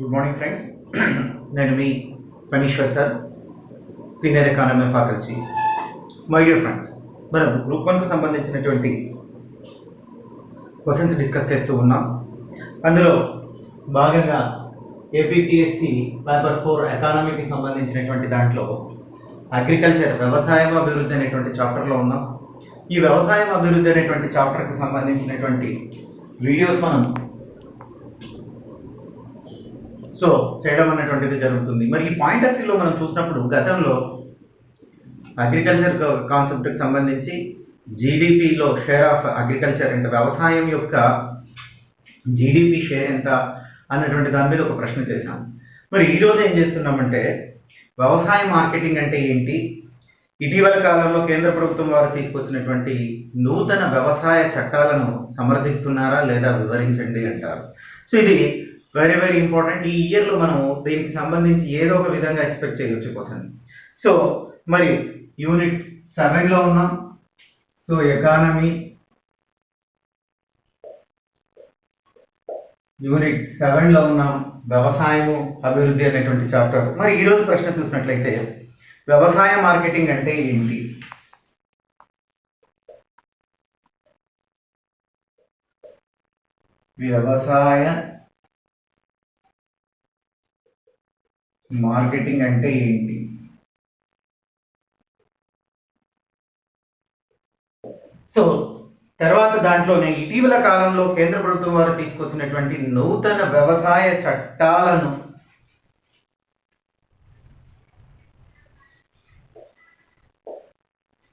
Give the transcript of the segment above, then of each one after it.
Good morning friends. నేను మీ Phaneeshwar sir, senior economy faculty. My dear friends, మనం group 1కు సంబంధించినటువంటి క్వశ్చన్స్ డిస్కస్ చేస్తూ ఉన్నాం. అందులో భాగంగా ఏపీపీఎస్సి పేపర్ 4 ఎకానమీకి సంబంధించినటువంటి దాంట్లో అగ్రికల్చర్ వ్యవసాయం అభివృద్ధి అనేటువంటి చాప్టర్లో ఉన్నాం. ఈ వ్యవసాయం అభివృద్ధి అనేటువంటి చాప్టర్కి సంబంధించినటువంటి వీడియోస్ మనం చేయడం అనేటువంటిది జరుగుతుంది. మరి ఈ పాయింట్ ఆఫ్ వ్యూలో మనం చూసినప్పుడు గతంలో అగ్రికల్చర్ కాన్సెప్ట్కి సంబంధించి జీడిపిలో షేర్ ఆఫ్ అగ్రికల్చర్ అంటే వ్యవసాయం యొక్క జీడిపి షేర్ ఎంత అన్నటువంటి దాని మీద ఒక ప్రశ్న చేశాం. మరి ఈరోజు ఏం చేస్తున్నామంటే వ్యవసాయ మార్కెటింగ్ అంటే ఏంటి, ఇటీవల కాలంలో కేంద్ర ప్రభుత్వం వారు తీసుకొచ్చినటువంటి నూతన వ్యవసాయ చట్టాలను సమర్థిస్తున్నారా లేదా వివరించండి అంటారు. సో ఇది వెరీ వెరీ ఇంపార్టెంట్. ఈ ఇయర్లో మనం దీనికి సంబంధించి ఏదో ఒక విధంగా ఎక్స్పెక్ట్ చేయవచ్చు క్వశ్చన్. సో మరి యూనిట్ 7లో ఉన్నాం. సో ఎకానమీ యూనిట్ 7లో ఉన్నాం, వ్యవసాయము అభివృద్ధి అనేటువంటి చాప్టర్. మరి ఈరోజు ప్రశ్న చూసినట్లయితే వ్యవసాయ మార్కెటింగ్ అంటే ఏంటి? వ్యవసాయ మార్కెటింగ్ అంటే ఏంటి? సో తర్వాత దాంట్లోనే ఇటీవల కాలంలో కేంద్ర ప్రభుత్వం వారు తీసుకొచ్చినటువంటి నూతన వ్యవసాయ చట్టాలను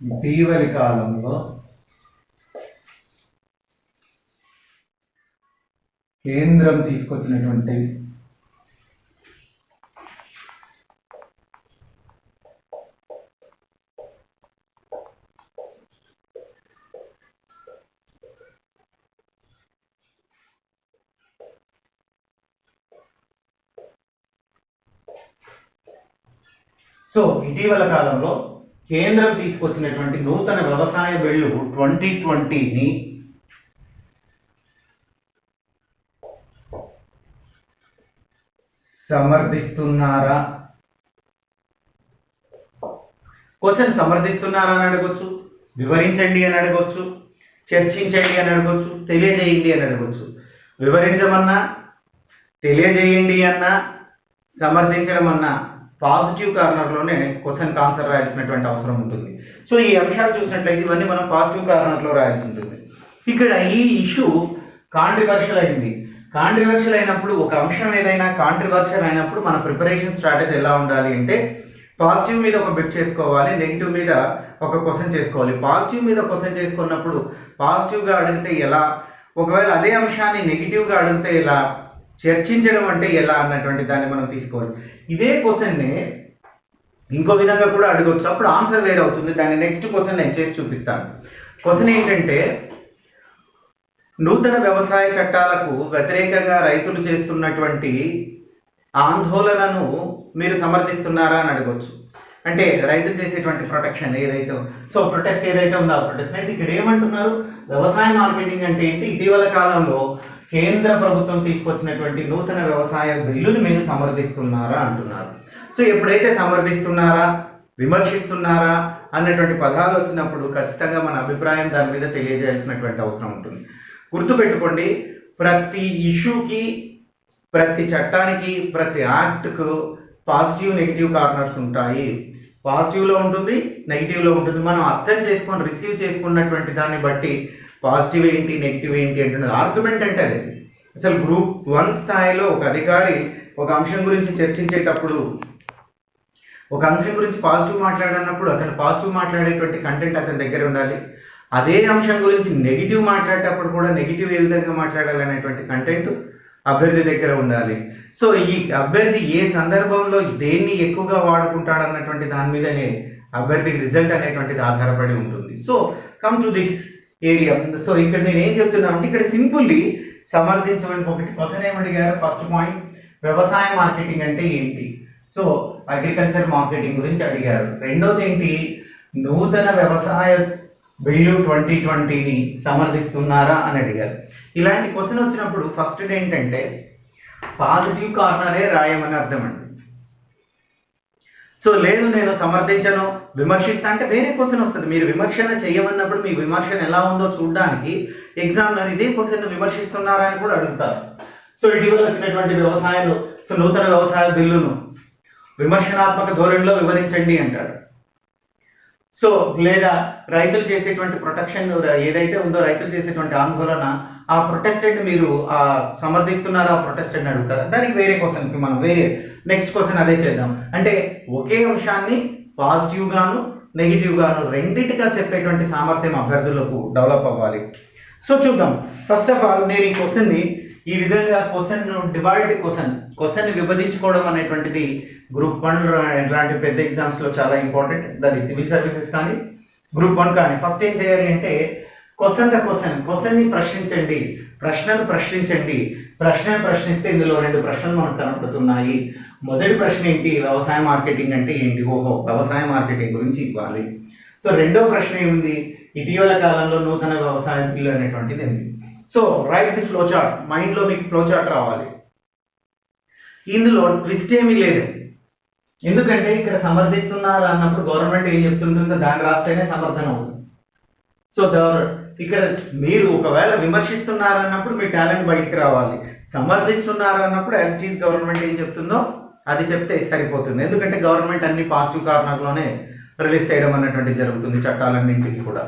ఇటీవలి కాలంలో కేంద్రం తీసుకొచ్చినటువంటి ఇటీవల కాలంలో కేంద్రం తీసుకొచ్చినటువంటి నూతన వ్యవసాయ బిల్లు 2020ని సమర్థిస్తున్నారా? క్వశ్చన్ సమర్థిస్తున్నారా అని అడగొచ్చు, వివరించండి అని అడగొచ్చు, చర్చించండి అని అడగొచ్చు, తెలియజేయండి అని అడగొచ్చు. వివరించమన్నా, తెలియజేయండి అన్నా, సమర్థించడం అన్నా పాజిటివ్ కార్నర్లోనే క్వశ్చన్కి ఆన్సర్ రాయాల్సినటువంటి అవసరం ఉంటుంది. సో ఈ అంశాలు చూసినట్లయితే ఇవన్నీ మనం పాజిటివ్ కార్నర్లో రాయాల్సి ఉంటుంది. ఇక్కడ ఈ ఇష్యూ కాంట్రవర్షియల్ అయింది. కాంట్రవర్షియల్ అయినప్పుడు ఒక అంశం ఏదైనా కాంట్రవర్షియల్ అయినప్పుడు మన ప్రిపరేషన్ స్ట్రాటజీ ఎలా ఉండాలి అంటే పాజిటివ్ మీద ఒక బిట్ చేసుకోవాలి, నెగిటివ్ మీద ఒక క్వశ్చన్ చేసుకోవాలి. పాజిటివ్ మీద క్వశ్చన్ చేసుకున్నప్పుడు పాజిటివ్గా అడిగితే ఎలా, ఒకవేళ అదే అంశాన్ని నెగిటివ్గా అడిగితే ఎలా, చర్చించడం అంటే ఎలా అన్నటువంటి దాన్ని మనం తీసుకోవాలి. ఇదే క్వశ్చన్ని ఇంకో విధంగా కూడా అడగవచ్చు, అప్పుడు ఆన్సర్ వేరే అవుతుంది. దాన్ని నెక్స్ట్ క్వశ్చన్ నేను చేసి చూపిస్తాను. క్వశ్చన్ ఏంటంటే నూతన వ్యవసాయ చట్టాలకు వ్యతిరేకంగా రైతులు చేస్తున్నటువంటి ఆందోళనను మీరు సమర్థిస్తున్నారా అని అడగవచ్చు. అంటే రైతులు చేసేటువంటి ప్రొటెక్షన్ ఏదైతే ప్రొటెస్ట్ ఏదైతే ఉందో ఆ ప్రొటెస్ట్ అయితే ఇక్కడ ఏమంటున్నారు, వ్యవసాయ మార్కెటింగ్ అంటే ఏంటి, ఇటీవల కాలంలో కేంద్ర ప్రభుత్వం తీసుకొచ్చినటువంటి నూతన వ్యవసాయ బిల్లుని మీరు సమర్థిస్తున్నారా అంటున్నారు. సో ఎప్పుడైతే సమర్థిస్తున్నారా, విమర్శిస్తున్నారా అన్నటువంటి పదాలు వచ్చినప్పుడు ఖచ్చితంగా మన అభిప్రాయం దాని మీద తెలియజేయాల్సినటువంటి అవసరం ఉంటుంది. గుర్తుపెట్టుకోండి, ప్రతి ఇష్యూకి, ప్రతి చట్టానికి, ప్రతి యాక్ట్కు పాజిటివ్ నెగిటివ్ కార్నర్స్ ఉంటాయి. పాజిటివ్లో ఉంటుంది, నెగిటివ్లో ఉంటుంది. మనం అర్థం చేసుకొని రిసీవ్ చేసుకున్నటువంటి దాన్ని బట్టి పాజిటివ్ ఏంటి, నెగిటివ్ ఏంటి అంటున్నది. ఆర్గ్యుమెంట్ అంటే అదే. అసలు గ్రూప్ 1 స్థాయిలో ఒక అధికారి ఒక అంశం గురించి చర్చించేటప్పుడు, ఒక అంశం గురించి పాజిటివ్ మాట్లాడినప్పుడు అతను పాజిటివ్ మాట్లాడేటువంటి కంటెంట్ అతని దగ్గర ఉండాలి. అదే అంశం గురించి నెగిటివ్ మాట్లాడేటప్పుడు కూడా నెగిటివ్ ఏ విధంగా మాట్లాడాలనేటువంటి కంటెంట్ అభ్యర్థి దగ్గర ఉండాలి. సో ఈ అభ్యర్థి ఏ సందర్భంలో దేన్ని ఎక్కువగా వాడుకుంటాడన్నటువంటి దాని మీదనే అభ్యర్థికి రిజల్ట్ అనేటువంటిది ఆధారపడి ఉంటుంది. So come to this area. So ఇక్కడ నేను ఏం చెప్తున్నా అంటే ఇక్కడ సింపుల్లీ సమర్థించడానికి ఒకటి క్వశ్చన్ ఏమడిగారు, ఫస్ట్ పాయింట్ వ్యవసాయ మార్కెటింగ్ అంటే ఏంటి, సో అగ్రికల్చర్ మార్కెటింగ్ గురించి అడిగారు. రెండోది ఏంటి, నూతన వ్యవసాయ బిల్లు 2020ని సమర్థిస్తున్నారా అని అడిగారు. ఇలాంటి క్వశ్చన్ వచ్చినప్పుడు ఫస్ట్ ఏంటంటే పాజిటివ్ కార్నరే రాయమని అర్థం అండి. సో లేదు నేను సమర్థించను, విమర్శిస్తా అంటే వేరే క్వశ్చన్ వస్తుంది. మీరు విమర్శన చేయమన్నప్పుడు మీ విమర్శన ఎలా ఉందో చూడడానికి ఎగ్జామ్లో ఇదే క్వశ్చన్ విమర్శిస్తున్నారా అని కూడా అడుగుతారు. సో ఇటీవల వచ్చినటువంటి నూతన వ్యవసాయ బిల్లును విమర్శనాత్మక ధోరణిలో వివరించండి అంటాడు. సో లేదా రైతులు చేసేటువంటి ప్రొటెక్షన్ ఏదైతే ఉందో, రైతులు చేసేటువంటి ఆందోళన, ఆ ప్రొటెస్టెంట్ మీరు సమర్థిస్తున్నారా ఆ ప్రొటెస్టెంట్ అడుగుతారు. దానికి వేరే క్వశ్చన్కి మనం నెక్స్ట్ క్వశ్చన్ అదే చేద్దాం. అంటే ఒకే అంశాన్ని పాజిటివ్ గాను నెగిటివ్ గాను రెండింటిగా చెప్పేటువంటి సామర్థ్యం అభ్యర్థులకు డెవలప్ అవ్వాలి. సో చూద్దాం. ఫస్ట్ ఆఫ్ ఆల్ నేను ఈ క్వశ్చన్ని ఈ విధంగా క్వశ్చన్ని విభజించుకోవడం అనేటువంటిది గ్రూప్ 1 ఇలాంటి పెద్ద ఎగ్జామ్స్లో చాలా ఇంపార్టెంట్. దాని సివిల్ సర్వీసెస్ కానీ గ్రూప్ 1 కానీ ఫస్ట్ ఏం చేయాలి అంటే క్వశ్చన్ని ప్రశ్నించండి, ప్రశ్నను ప్రశ్నిస్తే ఇందులో 2 ప్రశ్నలు మనకు కనపడుతున్నాయి. మొదటి ప్రశ్న ఏంటి, వ్యవసాయ మార్కెటింగ్ అంటే ఏంటి? వ్యవసాయ మార్కెటింగ్ గురించి ఇవ్వాలి. సో రెండో ప్రశ్న ఏముంది, ఇటీవల కాలంలో నూతన వ్యవసాయ బిల్లు అనేటువంటిది ఏంటి? So right the flow chart, మైండ్లో మీకు ఫ్లో చార్ట్ రావాలి. ఇందులో ట్విస్ట్ ఏమీ లేదు, ఎందుకంటే ఇక్కడ సమర్థిస్తున్నారు అన్నప్పుడు గవర్నమెంట్ ఏం చెప్తుంటుందో దాన్ని రాస్తేనే సమర్థన అవుతుంది. సో ఇక్కడ మీరు ఒకవేళ విమర్శిస్తున్నారు అన్నప్పుడు మీ టాలెంట్ బయటికి రావాలి. సమర్థిస్తున్నారు అన్నప్పుడు యాజ్ ఇట్ ఈస్ గవర్నమెంట్ ఏం చెప్తుందో అది చెప్తే సరిపోతుంది. ఎందుకంటే గవర్నమెంట్ అన్ని పాజిటివ్ కార్నర్లోనే రిలీజ్ చేయడం అన్నటువంటిది జరుగుతుంది చట్టాలన్నింటికి కూడా.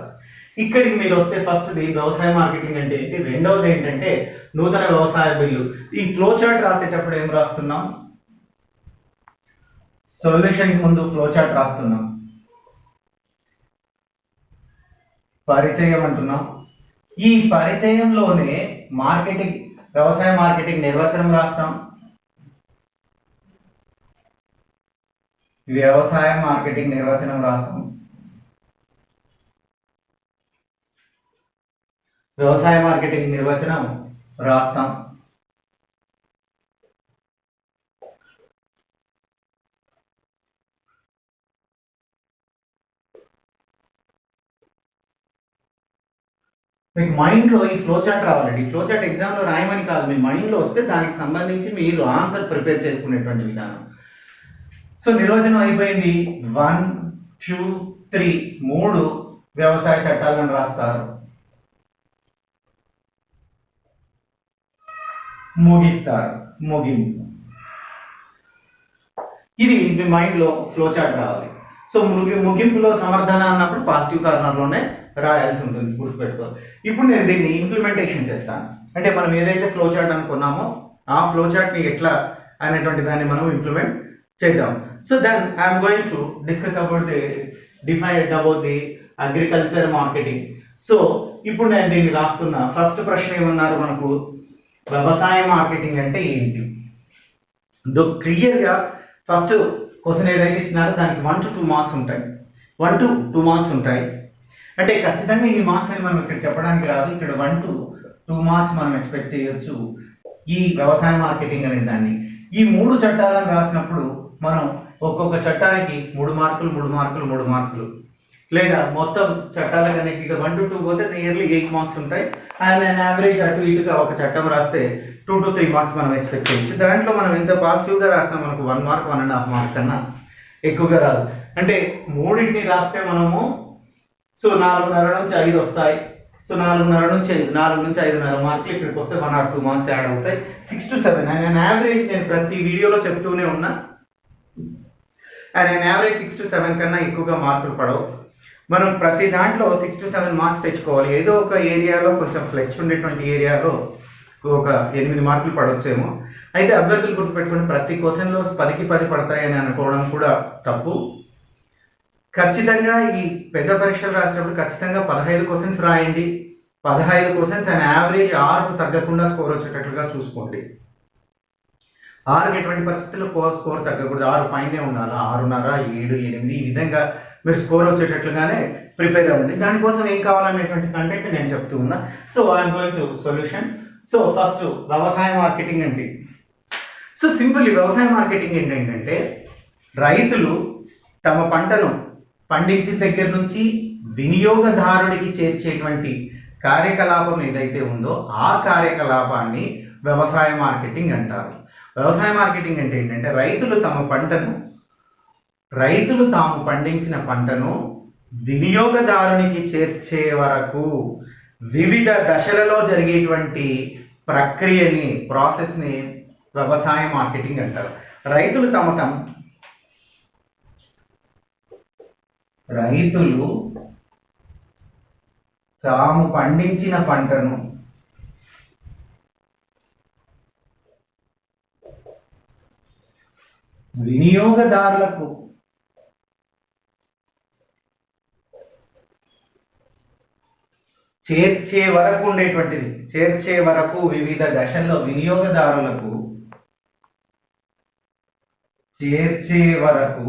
ఇక్కడికి మీరు వస్తే ఫస్ట్ వ్యవసాయ మార్కెటింగ్ అంటే ఏంటి, రెండవది ఏంటంటే నూతన వ్యవసాయ బిల్లు. ఈ ఫ్లో చార్ట్ రాసేటప్పుడు ఏం రాస్తున్నాం, సొల్యూషన్ ముందు ఫ్లో చార్ట్ రాస్తున్నాం, పరిచయం అంటున్నాం. ఈ పరిచయంలోనే వ్యవసాయ మార్కెటింగ్ నిర్వచనం రాస్తాం, వ్యవసాయ మార్కెటింగ్ నిర్వచనం రాస్తాం, వ్యవసాయ మార్కెటింగ్ నిర్వచనం రాస్తాం. మీకు మైండ్లో ఈ ఫ్లో చార్ట్ రావాలండి. ఈ ఫ్లో చార్ట్ ఎగ్జామ్లో రాయమని కాదు, మీ మైండ్లో వస్తే దానికి సంబంధించి మీరు ఆన్సర్ ప్రిపేర్ చేసుకునేటువంటి విధానం. సో నిర్వచనం అయిపోయింది. 1, 2, 3 3 వ్యవసాయ చట్టాలను రాస్తారు, ముగిస్తారు, ముగింపు. ఇది మీ మైండ్లో ఫ్లో చార్ట్ రావాలి. సో ముగింపులో సమర్థన అన్నప్పుడు పాజిటివ్ కార్నర్లోనే రాయాల్సి ఉంటుంది, గుర్తుపెట్టుకో. ఇప్పుడు నేను దీన్ని ఇంప్లిమెంటేషన్ చేస్తాను. అంటే మనం ఏదైతే ఫ్లో చార్ట్ అనుకున్నామో ఆ ఫ్లో చార్ట్ని ఎట్లా అనేటువంటి దాన్ని మనం ఇంప్లిమెంట్ చేద్దాం. So then I'm going to discuss about the agriculture marketing. So ఇప్పుడు నేను దీన్ని రాస్తున్నా. ఫస్ట్ ప్రశ్న ఏమన్నారు మనకు, వ్యవసాయ మార్కెటింగ్ అంటే ఏంటి? క్లియర్గా ఫస్ట్ క్వశ్చన్ ఏదైతే ఇచ్చినారో దానికి 1 to 2 మార్క్స్ ఉంటాయి. 1 to 2 మార్క్స్ ఉంటాయి. అంటే ఖచ్చితంగా ఈ మార్క్స్ అని మనం ఇక్కడ చెప్పడానికి రాదు. ఇక్కడ 1 to 2 మార్క్స్ మనం ఎక్స్పెక్ట్ చేయొచ్చు ఈ వ్యవసాయ మార్కెటింగ్ అనే దాన్ని. ఈ 3 చట్టాలను రాసినప్పుడు మనం ఒక్కొక్క చట్టానికి 3 మార్కులు 3 మార్కులు 3 మార్కులు, లేదా మొత్తం చట్టాలకన్నిటికీ 1 to 2 పోతే నియర్లీ 8 మార్క్స్ ఉంటాయి. అండ్ యావరేజ్ అటు ఇటుగా ఒక చట్టం రాస్తే 2 to 3 మార్క్స్ మనం ఎక్స్పెక్ట్ చేయొచ్చు. దాంట్లో మనం ఎంత పాజిటివ్గా రాసినా మనకు 1 మార్క్ 1.5 మార్క్ కన్నా ఎక్కువగా రాదు. అంటే మూడింటిని రాస్తే మనము 4.5 నుంచి 5 వస్తాయి. 4.5 నుంచి 5.5 మార్కులు ఇక్కడికి వస్తే 1 or 2 మార్క్స్ యాడ్ అవుతాయి. 6 to 7 అండ్ యావరేజ్ నేను ప్రతి వీడియోలో చెప్తూనే ఉన్నా, అండ్ యావరేజ్ 6 to 7 కన్నా ఎక్కువగా మార్కులు పడవు. మనం ప్రతి దాంట్లో 6 to 7 మార్క్స్ తెచ్చుకోవాలి. ఏదో ఒక ఏరియాలో కొంచెం ఫ్లెక్స్ ఉండేటువంటి ఏరియాలో ఒక 8 మార్కులు పడవచ్చేమో. అయితే అభ్యర్థులు గుర్తుపెట్టుకుని ప్రతి క్వశ్చన్లో 10కి 10 పడతాయని అనుకోవడం కూడా తప్పు. ఖచ్చితంగా ఈ పెద్ద పరీక్షలు రాసేటప్పుడు ఖచ్చితంగా 15 క్వశ్చన్స్ రాయండి. 15 క్వశ్చన్స్ అండ్ యావరేజ్ 6కు తగ్గకుండా స్కోర్ వచ్చేటట్లుగా చూసుకోండి. 6కి ఎటువంటి పరిస్థితుల్లో స్కోర్ తగ్గకూడదు, 6 పైనే ఉండాలి. 6.5, 7, 8 ఈ విధంగా మీరు స్కోర్ వచ్చేటట్లుగానే ప్రిపేర్ అవ్వండి. దానికోసం ఏం కావాలనేటువంటి కంటెంట్ నేను చెప్తూ ఉన్నా. So I'm going to solution. So first వ్యవసాయ మార్కెటింగ్ అంటే, సో సింపుల్ వ్యవసాయ మార్కెటింగ్ ఏంటంటే రైతులు తమ పంటను పండించిన దగ్గర నుంచి వినియోగదారుడికి చేర్చేటువంటి కార్యకలాపం ఏదైతే ఉందో ఆ కార్యకలాపాన్ని వ్యవసాయ మార్కెటింగ్ అంటారు. వ్యవసాయ మార్కెటింగ్ అంటే ఏంటంటే రైతులు తాము పండించిన పంటను వినియోగదారునికి చేర్చే వరకు వివిధ దశలలో జరిగేటువంటి ప్రాసెస్ని వ్యవసాయ మార్కెటింగ్ అంటారు. రైతులు తాము పండించిన పంటను వినియోగదారులకు చేర్చే వరకు వివిధ దశల్లో వినియోగదారులకు చేర్చే వరకు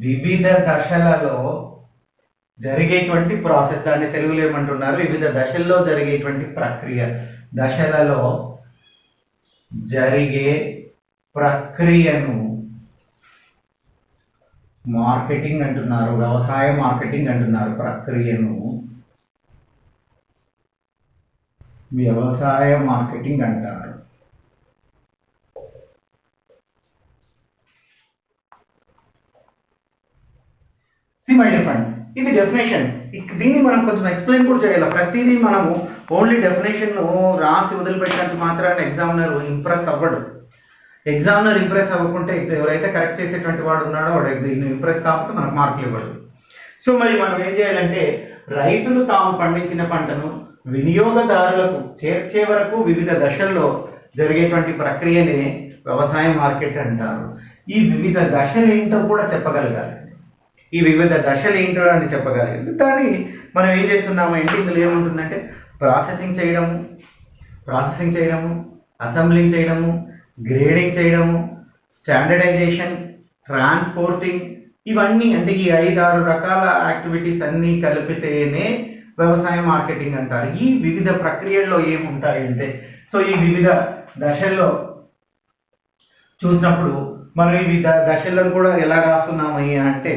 వివిధ దశలలో జరిగేటువంటి ప్రాసెస్, దాన్ని తెలుగులో ఏమంటున్నారు, వివిధ దశల్లో జరిగేటువంటి ప్రక్రియ, దశలలో జరిగే ప్రక్రియను మార్కెటింగ్ అంటున్నారు. వ్యవసాయ మార్కెటింగ్ అంటున్నారు. ప్రక్రియను వ్యవసాయ మార్కెటింగ్ అంటారు. మై డియర్ ఫ్రెండ్స్, ఇది డెఫినేషన్. దీన్ని మనం కొంచెం ఎక్స్ప్లెయిన్ కూడా చేయాలి. ప్రతిదీ మనము ఓన్లీ డెఫినేషన్ రాసి వదిలిపెట్టినంత మాత్రాన ఎగ్జామినర్ ఇంప్రెస్ అవ్వడు. ఎగ్జామినర్ ఇంప్రెస్ అవ్వకుంటే ఎవరైతే కరెక్ట్ చేసేటువంటి వాడు ఉన్నాడో వాడు ఇంప్రెస్ కాకపోతే మనకు మార్కులు ఇవ్వడు. సో మరి మనం ఏం చేయాలంటే, రైతులు తాము పండించిన పంటను వినియోగదారులకు చేర్చే వరకు వివిధ దశల్లో జరిగేటువంటి ప్రక్రియనే వ్యవసాయ మార్కెట్ అంటారు. ఈ వివిధ దశలు ఏంటో కూడా చెప్పగలగాలి. ఈ వివిధ దశలు ఏంటో అని చెప్పగలిగింది. దాన్ని మనం ఏం చేస్తున్నామంటే, ఇందులో ఏముంటుందంటే ప్రాసెసింగ్ చేయడము, అసెంబ్లింగ్ చేయడము, గ్రేడింగ్ చేయడము, స్టాండర్డైజేషన్, ట్రాన్స్పోర్టింగ్, ఇవన్నీ అంటే ఈ 5-6 రకాల యాక్టివిటీస్ అన్నీ కలిపితేనే వ్యవసాయ మార్కెటింగ్ అంటారు. ఈ వివిధ ప్రక్రియల్లో ఏముంటాయంటే, సో ఈ వివిధ దశల్లో చూసినప్పుడు మనం ఈ వివిధ దశలను కూడా ఎలా రాస్తున్నామయ్యా అంటే,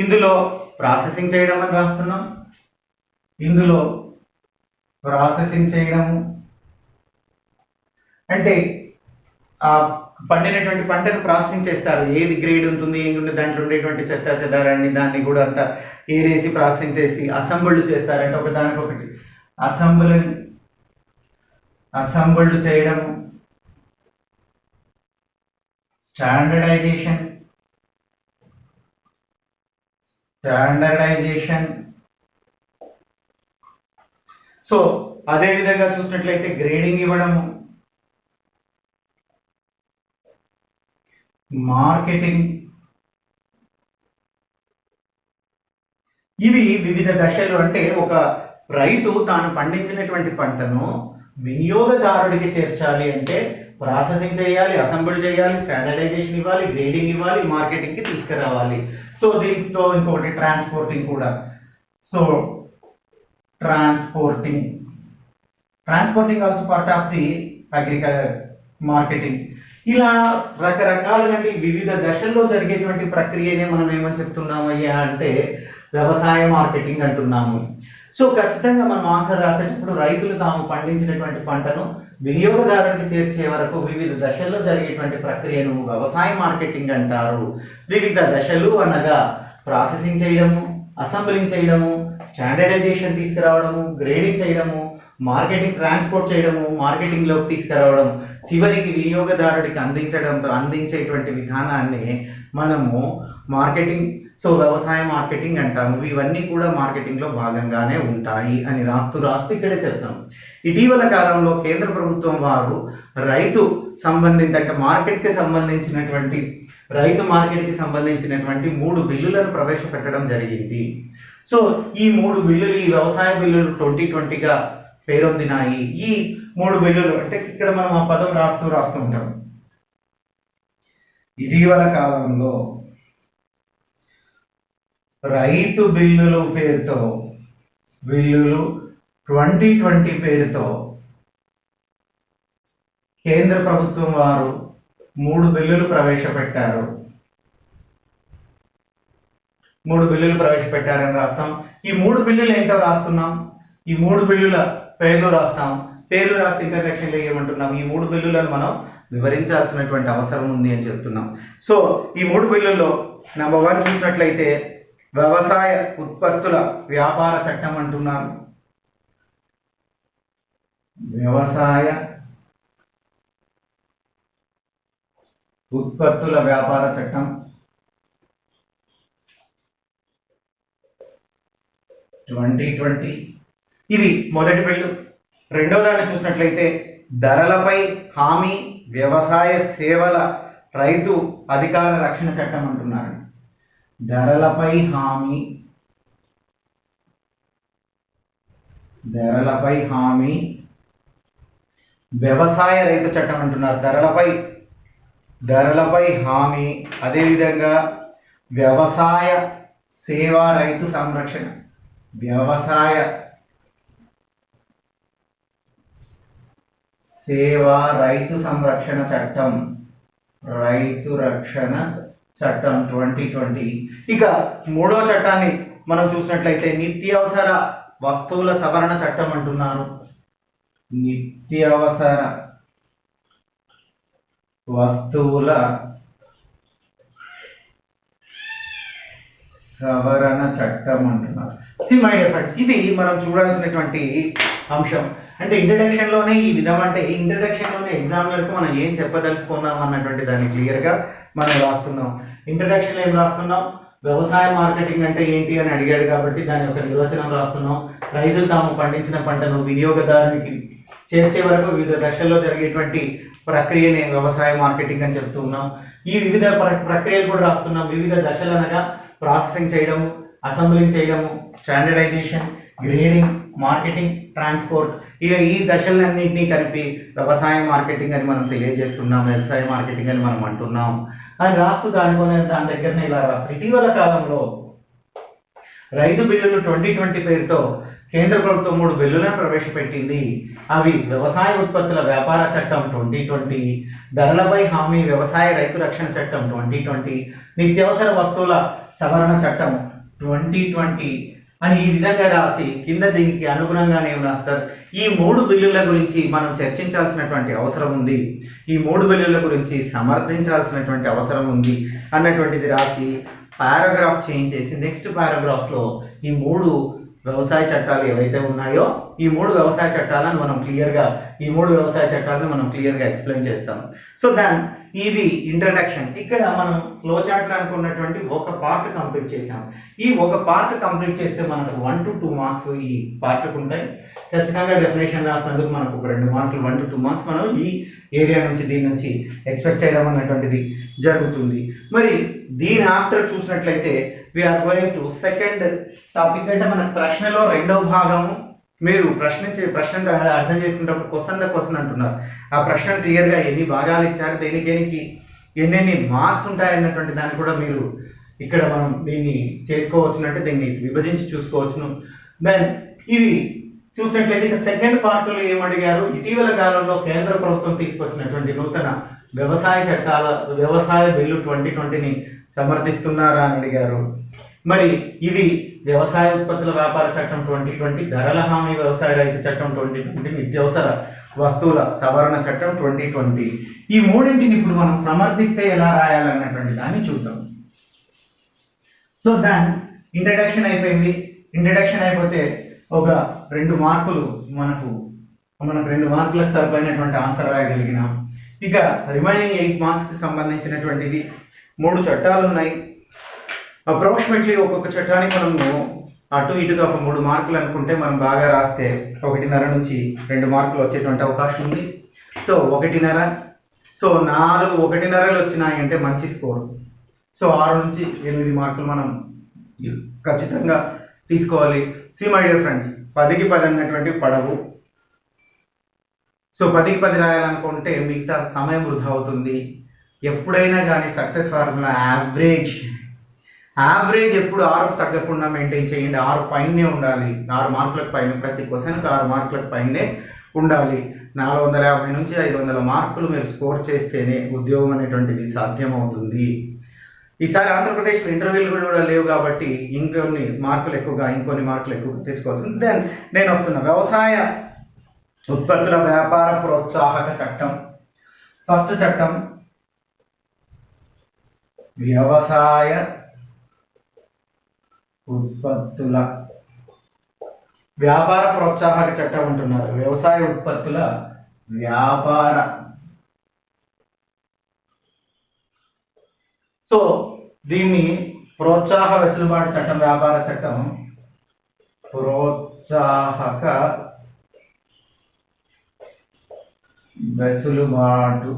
ఇందులో ప్రాసెసింగ్ చేయడం అని రాస్తున్నాం. ఇందులో ప్రాసెసింగ్ చేయడము అంటే ఆ పండినటువంటి పంటను ప్రాసెసింగ్ చేస్తారు. ఏది గ్రేడ్ ఉంటుంది, ఏమి దాంట్లో ఉండేటువంటి చెత్త చెదారాన్ని దాన్ని కూడా అంతా ఏరేసి ప్రాసెసింగ్ చేసి అసెంబుల్డ్ చేస్తారంటే ఒకదానికొకటి అసెంబుల్డ్ చేయడము, స్టాండర్డైజేషన్, సో అదే విధంగా చూసినట్లయితే గ్రేడింగ్ ఇవ్వడము, మార్కెటింగ్, ఇవి వివిధ దశలు. అంటే ఒక రైతు తాను పండించినటువంటి పంటను వినియోగదారుడికి చేర్చాలి అంటే ప్రాసెసింగ్ చేయాలి, అసెంబుల్ చేయాలి, స్టాండర్డైజేషన్ ఇవ్వాలి, గ్రేడింగ్ ఇవ్వాలి, మార్కెటింగ్కి తీసుకురావాలి. సో దీంతో ఇంకొకటి ట్రాన్స్పోర్టింగ్ కూడా. So transporting also part of the agriculture marketing. ఇలా రకరకాలుగా వివిధ దశల్లో జరిగేటువంటి ప్రక్రియనే మనం ఏమని చెప్తున్నామయ్యా అంటే వ్యవసాయ మార్కెటింగ్ అంటున్నాము. సో ఖచ్చితంగా మనం ఆన్సర్ రాసేటప్పుడు రైతులు తాము పండించినటువంటి పంటను వినియోగదారునికి చేర్చే వరకు వివిధ దశల్లో జరిగేటువంటి ప్రక్రియను వ్యవసాయ మార్కెటింగ్ అంటారు. వివిధ దశలు అనగా ప్రాసెసింగ్ చేయడము, అసెంబ్లింగ్ చేయడము, స్టాండర్డైజేషన్ తీసుకురావడము, గ్రేడింగ్ చేయడము, మార్కెటింగ్ ట్రాన్స్పోర్ట్ చేయడము, మార్కెటింగ్లోకి తీసుకురావడం, చివరికి వినియోగదారుడికి అందించేటువంటి విధానాన్ని మనము మార్కెటింగ్, సో వ్యవసాయ మార్కెటింగ్ అంటాము. ఇవన్నీ కూడా మార్కెటింగ్లో భాగంగానే ఉంటాయి అని రాస్తూ ఇక్కడే చెప్తాం. ఇటీవల కాలంలో కేంద్ర ప్రభుత్వం వారు రైతు మార్కెట్కి సంబంధించినటువంటి 3 బిల్లులను ప్రవేశపెట్టడం జరిగింది. సో ఈ 3 బిల్లులు, ఈ వ్యవసాయ బిల్లులు 2020గా పేరొందినాయి. ఈ 3 బిల్లులు అంటే ఇక్కడ మనం ఆ పదం రాస్తూ ఉంటాం. ఇటీవల కాలంలో రైతు బిల్లులు 2020 పేరుతో కేంద్ర ప్రభుత్వం వారు 3 బిల్లులు ప్రవేశపెట్టారు. 3 బిల్లులు ప్రవేశపెట్టారని రాస్తాం. ఈ 3 బిల్లులు ఏంటో రాస్తున్నాం. ఈ 3 బిల్లుల పేర్లు రాస్తాం. పేర్లు రాసి ఇంట్రడక్షన్లో ఏమంటున్నాం, ఈ 3 బిల్లులను మనం వివరించాల్సినటువంటి అవసరం ఉంది అని చెప్తున్నాం. సో ఈ 3 బిల్లుల్లో నెంబర్ 1 చూసినట్లయితే వ్యవసాయ ఉత్పత్తుల వ్యాపార చట్టం అంటున్నారు. వ్యవసాయ ఉత్పత్తుల వ్యాపార చట్టం 2020 ఇది మొదటి బిల్లు. రెండో దాన్ని చూసినట్లయితే ధరలపై హామీ వ్యవసాయ సేవల రైతు అధికార రక్షణ చట్టం అంటున్నారు. ధరలపై హామీ వ్యవసాయ రైతు చట్టం అంటున్నారు. ధరలపై హామీ, అదేవిధంగా వ్యవసాయ సేవా రైతు సంరక్షణ, వ్యవసాయ సేవా రైతు సంరక్షణ చట్టం, రైతు రక్షణ చట్టం 2020. ఇక మూడో చట్టాన్ని మనం చూసినట్లయితే నిత్యావసర వస్తువుల సవరణ చట్టం అంటున్నారు. నిత్యావసర వస్తువుల సవరణ చట్టం అంటున్నారు. మై డియర్ ఫ్రెండ్స్, ఇది మనం చూడాల్సినటువంటి అంశం. అంటే ఇంట్రడక్షన్లోనే ఈ విధం, అంటే ఇంట్రడక్షన్లోనే ఎగ్జామినర్కి మనం ఏం చెప్పదలుచుకున్నాం అన్నటువంటి దాన్ని క్లియర్గా మనం రాస్తున్నాం. ఇంట్రడక్షన్లో ఏం రాస్తున్నాం, వ్యవసాయ మార్కెటింగ్ అంటే ఏంటి అని అడిగాడు కాబట్టి దాని యొక్క నిర్వచనం రాస్తున్నాం. రైతులు తాము పండించిన పంటను వినియోగదారునికి చేర్చే వరకు వివిధ దశల్లో జరిగేటువంటి ప్రక్రియనే వ్యవసాయ మార్కెటింగ్ అని చెప్తూ ఉన్నాం. ఈ వివిధ ప్రక్రియలు కూడా రాస్తున్నాం. వివిధ దశలు అనగా ప్రాసెసింగ్ చేయడము, అసెంబ్లింగ్ చేయడము, స్టాండర్డైజేషన్, గ్రేడింగ్, మార్కెటింగ్, ట్రాన్స్పోర్ట్, ఇక ఈ దశలన్నింటినీ కలిపి వ్యవసాయ మార్కెటింగ్ అని మనం తెలియజేస్తున్నాం, వ్యవసాయ మార్కెటింగ్ అని మనం అంటున్నాం అని రాస్తూ దాని దగ్గరనే ఇలా రాస్తారు. ఇటీవల కాలంలో రైతు బిల్లులు 2020 పేరుతో కేంద్ర ప్రభుత్వం 3 బిల్లులను ప్రవేశపెట్టింది. అవి వ్యవసాయ ఉత్పత్తుల వ్యాపార చట్టం 2020, ధరలపై హామీ వ్యవసాయ రైతు రక్షణ చట్టం 2020, నిత్యావసర వస్తువుల సవరణ చట్టం 2020 అని ఈ విధంగా రాసి కింద దీనికి అనుగుణంగానే రాస్తారు. ఈ 3 బిల్లుల గురించి మనం చర్చించాల్సినటువంటి అవసరం ఉంది, ఈ 3 బిల్లుల గురించి సమర్థించాల్సినటువంటి అవసరం ఉంది అన్నటువంటిది రాసి పారాగ్రాఫ్ చేంజ్ చేసి నెక్స్ట్ పారాగ్రాఫ్లో ఈ 3 వ్యవసాయ చట్టాలు ఏవైతే ఉన్నాయో ఈ 3 వ్యవసాయ చట్టాలను మనం క్లియర్గా ఎక్స్ప్లెయిన్ చేస్తాం. సో దాన్ ఇది ఇంట్రడక్షన్. ఇక్కడ మనం ఫ్లో చార్ట్లో అనుకున్నటువంటి ఒక పార్ట్ కంప్లీట్ చేసాం. ఈ ఒక పార్ట్ కంప్లీట్ చేస్తే మనకు 1 to 2 మార్క్స్ ఈ పార్ట్కు ఉంటాయి. ఖచ్చితంగా డెఫినేషన్ రాసినందుకు మనకు ఒక 2 మార్కులు, 1 to 2 మార్క్స్ మనం ఈ ఏరియా నుంచి దీని నుంచి ఎక్స్పెక్ట్ చేయడం అన్నటువంటిది జరుగుతుంది. మరి దీని ఆఫ్టర్ చూసినట్లయితే we're going to second topic. అంటే మన ప్రశ్నలో రెండవ భాగము. మీరు ప్రశ్న అర్థం చేసుకునేటప్పుడు క్వశ్చన్ అంటున్నారు. ఆ ప్రశ్న క్లియర్గా ఎన్ని భాగాలు ఇచ్చారు, దేనికి ఎన్నెన్ని మార్క్స్ ఉంటాయి అన్నటువంటి దాన్ని కూడా మీరు ఇక్కడ మనం దీన్ని చేసుకోవచ్చు, అంటే దీన్ని విభజించి చూసుకోవచ్చును. దెన్ ఇది చూసినట్లయితే ఇక సెకండ్ పార్ట్లో ఏమడిగారు, ఇటీవల కాలంలో కేంద్ర ప్రభుత్వం తీసుకొచ్చినటువంటి నూతన వ్యవసాయ బిల్లు 2020ని సమర్థిస్తున్నారా అని అడిగారు. మరి ఇవి వ్యవసాయ ఉత్పత్తుల వ్యాపార చట్టం 2020, ధరల హామీ వ్యవసాయ రైతు చట్టం 2020, నిత్యావసర వస్తువుల సవరణ చట్టం 2020. ఈ మూడింటిని ఇప్పుడు మనం సమర్థిస్తే ఎలా రాయాలన్నటువంటి దాన్ని చూద్దాం. సో దాని ఇంట్రడక్షన్ అయిపోయింది. ఇంట్రడక్షన్ అయిపోతే ఒక 2 మార్కులు మనకు 2 మార్కులకు సరిపోయినటువంటి ఆన్సర్ రాయగలిగినాం. ఇక రిమైనింగ్ 8 మార్క్స్కి సంబంధించినటువంటిది 3 చట్టాలు ఉన్నాయి. అప్రాక్సిమేట్లీ ఒక్కొక్క చట్టానికి మనము అటు ఇటుగా ఒక 3 మార్కులు అనుకుంటే మనం బాగా రాస్తే 1.5 నుంచి 2 మార్కులు వచ్చేటువంటి అవకాశం ఉంది. సో 1.5, సో 4 1.5 వచ్చినాయి అంటే మంచి స్కోర్. సో 6 నుంచి 8 మార్కులు మనం ఖచ్చితంగా తీసుకోవాలి. మై డియర్ ఫ్రెండ్స్, 10కి 10 అన్నటువంటి పడవు. సో 10కి 10 రాయాలనుకుంటే మిగతా సమయం వృధా అవుతుంది. ఎప్పుడైనా కానీ సక్సెస్ ఫార్ములా యావరేజ్ ఎప్పుడు 6కు తగ్గకుండా మెయింటైన్ చేయండి. 6 పైనే ఉండాలి, 6 మార్కులకు పైన, ప్రతి క్వశ్చన్కి 6 మార్కులకు పైనే ఉండాలి. 450 నుంచి 500 మార్కులు మీరు స్కోర్ చేస్తేనే ఉద్యోగం అనేటువంటిది సాధ్యమవుతుంది. ఈసారి ఆంధ్రప్రదేశ్లో ఇంటర్వ్యూలు కూడా లేవు కాబట్టి ఇంకొన్ని మార్కులు ఎక్కువగా తెచ్చుకోవచ్చు. దెన్ నేను వస్తున్నా వ్యవసాయ ఉత్పత్తుల వ్యాపార ప్రోత్సాహక చట్టం. ఫస్ట్ చట్టం వ్యవసాయ ఉత్పత్తుల వ్యాపార ప్రోత్సాహక చట్టం అంటున్నారు. వ్యవసాయ ఉత్పత్తుల వ్యాపార. సో దీన్ని ప్రోత్సాహ వెసులుబాటు చట్టం, వ్యాపార చట్టం, ప్రోత్సాహక వెసులుబాటు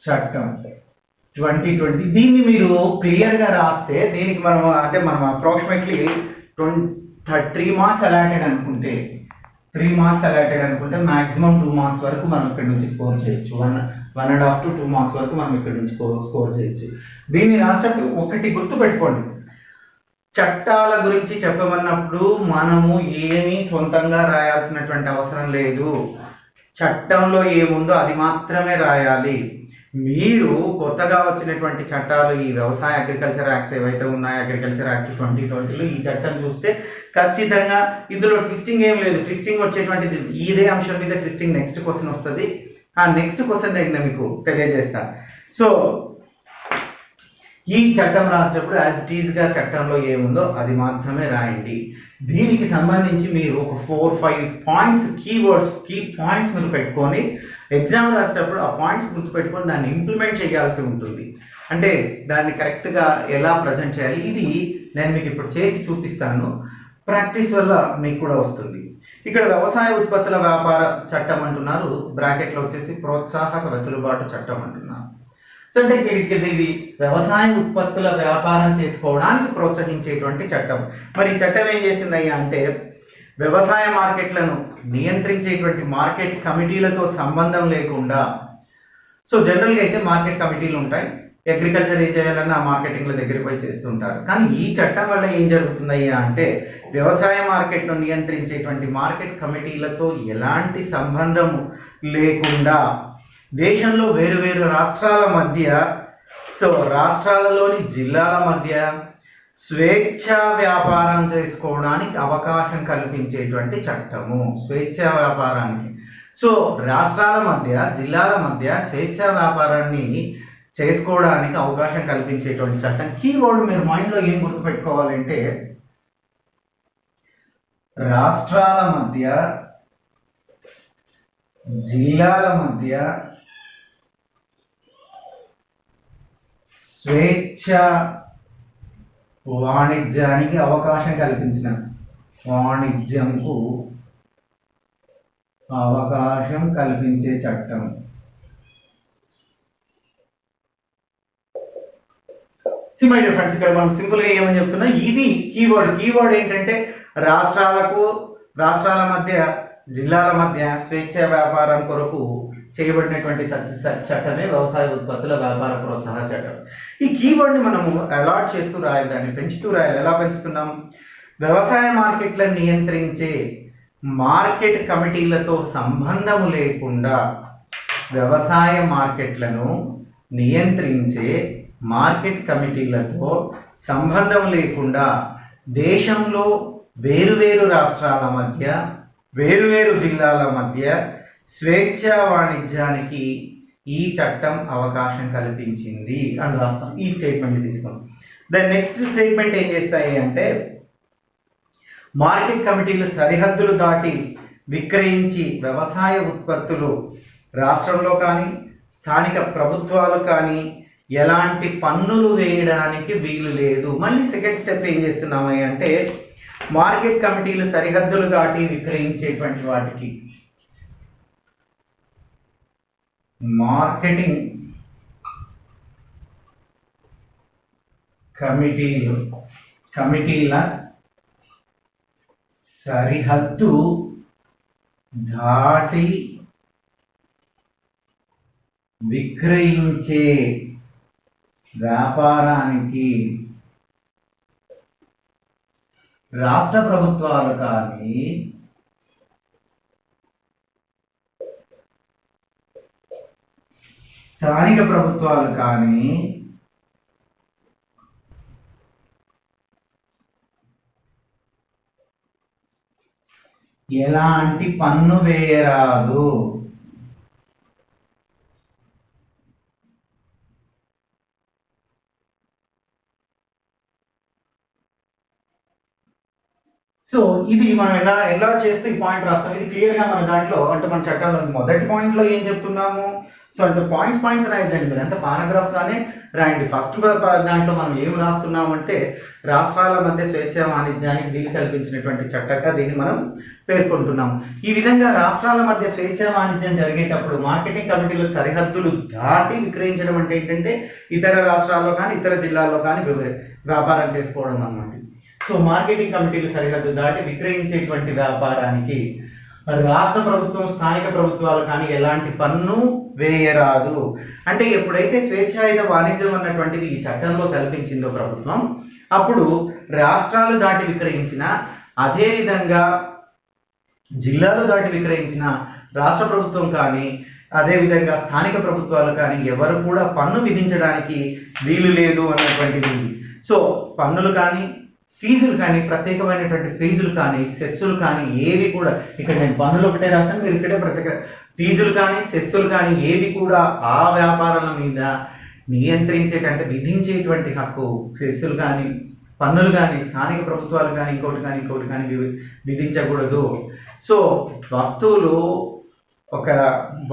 చట్టం 2020. దీన్ని మీరు క్లియర్గా రాస్తే దీనికి మనం అప్రాక్సిమేట్లీ 3 మార్క్స్ అలాటెడ్ అనుకుంటే 3 మార్క్స్ అలాటెడ్ అనుకుంటే మాక్సిమం 2 మార్క్స్ వరకు మనం ఇక్కడ నుంచి స్కోర్ చేయొచ్చు. 1.5 to 2 మార్క్స్ వరకు మనం ఇక్కడ నుంచి స్కోర్ చేయొచ్చు. దీన్ని రాసేటప్పుడు ఒకటి గుర్తు పెట్టుకోండి, చట్టాల గురించి చెప్పమన్నప్పుడు మనము ఏమీ సొంతంగా రాయాల్సినటువంటి అవసరం లేదు. చట్టంలో ఏముందో అది మాత్రమే రాయాలి. మీరు కొత్తగా వచ్చినటువంటి చట్టాలు, ఈ వ్యవసాయ అగ్రికల్చర్ యాక్ట్స్ ఏవైతే ఉన్నాయో, అగ్రికల్చర్ యాక్ట్ 2020లో ఈ చట్టం చూస్తే ఖచ్చితంగా ఇందులో ట్విస్టింగ్ ఏం లేదు. ట్విస్టింగ్ వచ్చేటువంటిది ఇదే అంశం మీద ట్విస్టింగ్ నెక్స్ట్ క్వశ్చన్ వస్తుంది. ఆ నెక్స్ట్ క్వశ్చన్ దగ్గర మీకు తెలియజేస్తాను. సో ఈ చట్టం రాసేటప్పుడు యాజ్ ఇట్ ఈజ్గా చట్టంలో ఏముందో అది మాత్రమే రాయండి. దీనికి సంబంధించి మీరు ఒక 4-5 పాయింట్స్ కీ పాయింట్స్ మీరు పెట్టుకొని ఎగ్జామ్ రాసేటప్పుడు ఆ పాయింట్స్ గుర్తుపెట్టుకొని దాన్ని ఇంప్లిమెంట్ చేయాల్సి ఉంటుంది. అంటే దాన్ని కరెక్ట్గా ఎలా ప్రజెంట్ చేయాలి, ఇది నేను మీకు ఇప్పుడు చేసి చూపిస్తాను. ప్రాక్టీస్ వల్ల మీకు కూడా వస్తుంది. ఇక్కడ వ్యవసాయ ఉత్పత్తుల వ్యాపార చట్టం అంటున్నారు, బ్రాకెట్లో వచ్చేసి ప్రోత్సాహక వెసులుబాటు చట్టం అంటున్నారు. సో అంటే ఇది వ్యవసాయ ఉత్పత్తుల వ్యాపారం చేసుకోవడానికి ప్రోత్సహించేటువంటి చట్టం. మరి ఈ చట్టం ఏం చేసిందయ్యా అంటే వ్యవసాయ మార్కెట్లను నియంత్రించేటువంటి మార్కెట్ కమిటీలతో సంబంధం లేకుండా, సో జనరల్గా అయితే మార్కెట్ కమిటీలు ఉంటాయి, అగ్రికల్చర్ ఏం చేయాలన్నా మార్కెటింగ్ల దగ్గరికి పోయి చేస్తుంటారు. కానీ ఈ చట్టం వల్ల ఏం జరుగుతుందయ్యా అంటే వ్యవసాయ మార్కెట్ను నియంత్రించేటువంటి మార్కెట్ కమిటీలతో ఎలాంటి సంబంధం లేకుండా దేశంలో వేరు రాష్ట్రాల మధ్య, సో రాష్ట్రాలలోని జిల్లాల మధ్య స్వేచ్ఛా వ్యాపారం చేసుకోవడానికి అవకాశం కల్పించేటువంటి చట్టము. స్వేచ్ఛా వ్యాపారానికి, సో రాష్ట్రాల మధ్య జిల్లాల మధ్య స్వేచ్ఛా వ్యాపారాన్ని చేసుకోవడానికి అవకాశం కల్పించేటువంటి చట్టం. కీవర్డ్ మీరు మైండ్లో ఏం గుర్తుపెట్టుకోవాలంటే రాష్ట్రాల మధ్య జిల్లాల మధ్య స్వేచ్ఛ వాణిజ్యానికి అవకాశం కల్పించిన, వాణిజ్యంకు అవకాశం కల్పించే చట్టం. మై డియర్ ఫ్రెండ్స్, ఇక్కడ మనం సింపుల్గా ఏమని చెప్తున్నా, ఇది కీవర్డ్ ఏంటంటే రాష్ట్రాల మధ్య జిల్లాల మధ్య స్వేచ్ఛ వ్యాపారం కొరకు చేయబడినటువంటి చట్టమే వ్యవసాయ ఉత్పత్తుల వ్యాపార ప్రోత్సాహ చట్టం. ఈ కీవర్డ్ని మనము అలాట్ చేస్తూ రాయాలి, దాన్ని పెంచుతూ రాయాలి. ఎలా పెంచుతున్నాం? వ్యవసాయ మార్కెట్లను నియంత్రించే మార్కెట్ కమిటీలతో సంబంధం లేకుండా, వ్యవసాయ మార్కెట్లను నియంత్రించే మార్కెట్ కమిటీలతో సంబంధం లేకుండా దేశంలో వేరువేరు రాష్ట్రాల మధ్య వేరువేరు జిల్లాల మధ్య స్వేచ్ఛా వాణిజ్యానికి ఈ చట్టం అవకాశం కల్పించింది అని రాస్తాం. ఈ స్టేట్మెంట్ తీసుకున్నాం. దాని నెక్స్ట్ స్టేట్మెంట్ ఏం చేస్తాయి అంటే మార్కెట్ కమిటీలు సరిహద్దులు దాటి విక్రయించి వ్యవసాయ ఉత్పత్తులు రాష్ట్రంలో కానీ స్థానిక ప్రభుత్వాలు కానీ ఎలాంటి పన్నులు వేయడానికి వీలు లేదు. మళ్ళీ సెకండ్ స్టెప్ ఏం చేస్తున్నామని అంటే మార్కెట్ కమిటీలు సరిహద్దులు దాటి విక్రయించేటువంటి వాటికి మార్కెటింగ్ కమిటీల సరిహద్దు దాటి విక్రయించే వ్యాపారానికి రాష్ట్ర ప్రభుత్వాలు కానీ స్థానిక ప్రభుత్వాలు కానీ ఎలాంటి పన్ను వేయరాదు. సో ఇది మనం ఎలా ఎలా చేస్తే ఈ పాయింట్ రాస్తాం. ఇది క్లియర్ గా మన దాంట్లో అంటే మన చట్టంలో మొదటి పాయింట్ లో ఏం చెప్తున్నాము. సో అంటే పాయింట్స్ రాయద్దండి, మీరు అంత పారాగ్రాఫ్ గానే రాయండి. ఫస్ట్ దాంట్లో మనం ఏం రాస్తున్నాము అంటే రాష్ట్రాల మధ్య స్వేచ్ఛ వాణిజ్యానికి వీలు కల్పించినటువంటి చట్టంగా దీన్ని మనం పేర్కొంటున్నాం. ఈ విధంగా రాష్ట్రాల మధ్య స్వేచ్ఛ వాణిజ్యం జరిగేటప్పుడు మార్కెటింగ్ కమిటీల సరిహద్దులు దాటి విక్రయించడం అంటే ఏంటంటే ఇతర రాష్ట్రాల్లో కానీ ఇతర జిల్లాల్లో కానీ వ్యాపారం చేసుకోవడం అన్నమాట. సో మార్కెటింగ్ కమిటీలు సరిహద్దు దాటి విక్రయించేటువంటి వ్యాపారానికి రాష్ట్ర ప్రభుత్వం స్థానిక ప్రభుత్వాలు కానీ ఎలాంటి పన్ను వేయరాదు. అంటే ఎప్పుడైతే స్వేచ్ఛాయుత వాణిజ్యం అన్నటువంటిది ఈ చట్టంలో కల్పించిందో ప్రభుత్వం, అప్పుడు రాష్ట్రాలు దాటి విక్రయించిన, అదేవిధంగా జిల్లాలు దాటి విక్రయించిన రాష్ట్ర ప్రభుత్వం కానీ అదేవిధంగా స్థానిక ప్రభుత్వాలు కానీ ఎవరు కూడా పన్ను విధించడానికి వీలు లేదు అన్నటువంటిది. సో పన్నులు కానీ ఫీజులు కానీ ప్రత్యేకమైనటువంటి ఫీజులు కానీ సెస్సులు కానీ ఏవి కూడా, ఇక్కడ నేను పన్నులు ఒకటే రాశాను, మీరు ఇక్కడే ప్రత్యేక ఫీజులు కానీ సెస్సులు కానీ ఏవి కూడా ఆ వ్యాపారాల మీద నియంత్రించేటంటే విధించేటువంటి హక్కు సెస్సులు కానీ పన్నులు కానీ స్థానిక ప్రభుత్వాలు కానీ ఇంకోటి కానీ విధించకూడదు. సో వస్తువులు ఒక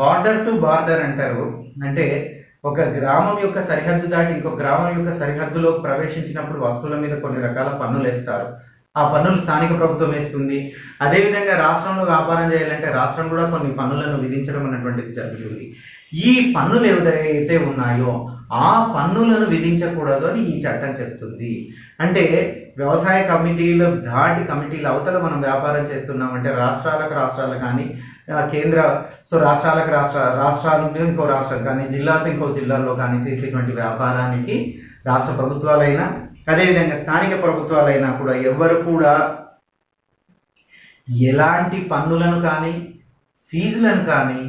బార్డర్ టు బార్డర్ అంటారు, అంటే ఒక గ్రామం యొక్క సరిహద్దు దాటి ఇంకొక గ్రామం యొక్క సరిహద్దులోకి ప్రవేశించినప్పుడు వస్తువుల మీద కొన్ని రకాల పన్నులు వేస్తారు. ఆ పన్నులు స్థానిక ప్రభుత్వం వేస్తుంది. అదేవిధంగా రాష్ట్రంలో వ్యాపారం చేయాలంటే రాష్ట్రం కూడా కొన్ని పన్నులను విధించడం అన్నటువంటిది జరుగుతుంది. ఈ పన్నులు ఏవైతే ఉన్నాయో ఆ పన్నులను విధించకూడదు అని ఈ చట్టం చెప్తుంది. అంటే వ్యవసాయ కమిటీలు దాటి కమిటీల అవతల మనం వ్యాపారం చేస్తున్నామంటే రాష్ట్రాలకు కానీ కేంద్ర రాష్ట్రాల నుండి ఇంకో రాష్ట్రం కానీ జిల్లాతో ఇంకో జిల్లాలో కానీ చేసేటువంటి వ్యాపారానికి రాష్ట్ర ప్రభుత్వాలైనా అదేవిధంగా స్థానిక ప్రభుత్వాలైనా కూడా ఎవరు కూడా ఎలాంటి పన్నులను కానీ ఫీజులను కానీ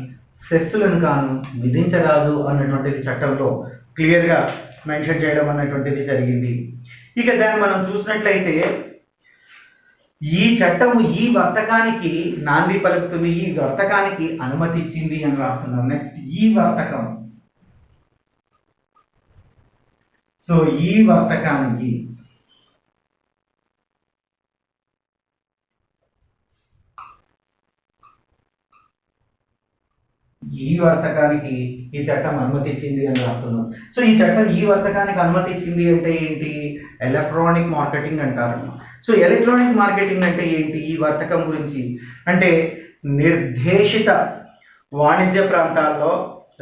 సెస్సులను కానీ విధించరాదు అన్నటువంటిది చట్టంలో క్లియర్గా మెన్షన్ చేయడం అన్నటువంటిది జరిగింది. ఇక దాన్ని మనం చూసినట్లయితే ఈ చట్టము ఈ వర్తకానికి నాంది పలుకుతుంది, ఈ వర్తకానికి అనుమతి ఇచ్చింది అని రాస్తున్నాం. నెక్స్ట్ ఈ వర్తకం. సో ఈ వర్తకానికి ఈ చట్టం అనుమతి ఇచ్చింది అని రాస్తున్నాం. సో ఈ చట్టం ఈ వర్తకానికి అనుమతి ఇచ్చింది అంటే ఏంటి? ఎలక్ట్రానిక్ మార్కెటింగ్ అంటారు. సో ఎలక్ట్రానిక్ మార్కెటింగ్ అంటే ఏంటి? ఈ వర్తకం గురించి అంటే నిర్దేశిత వాణిజ్య ప్రాంతాల్లో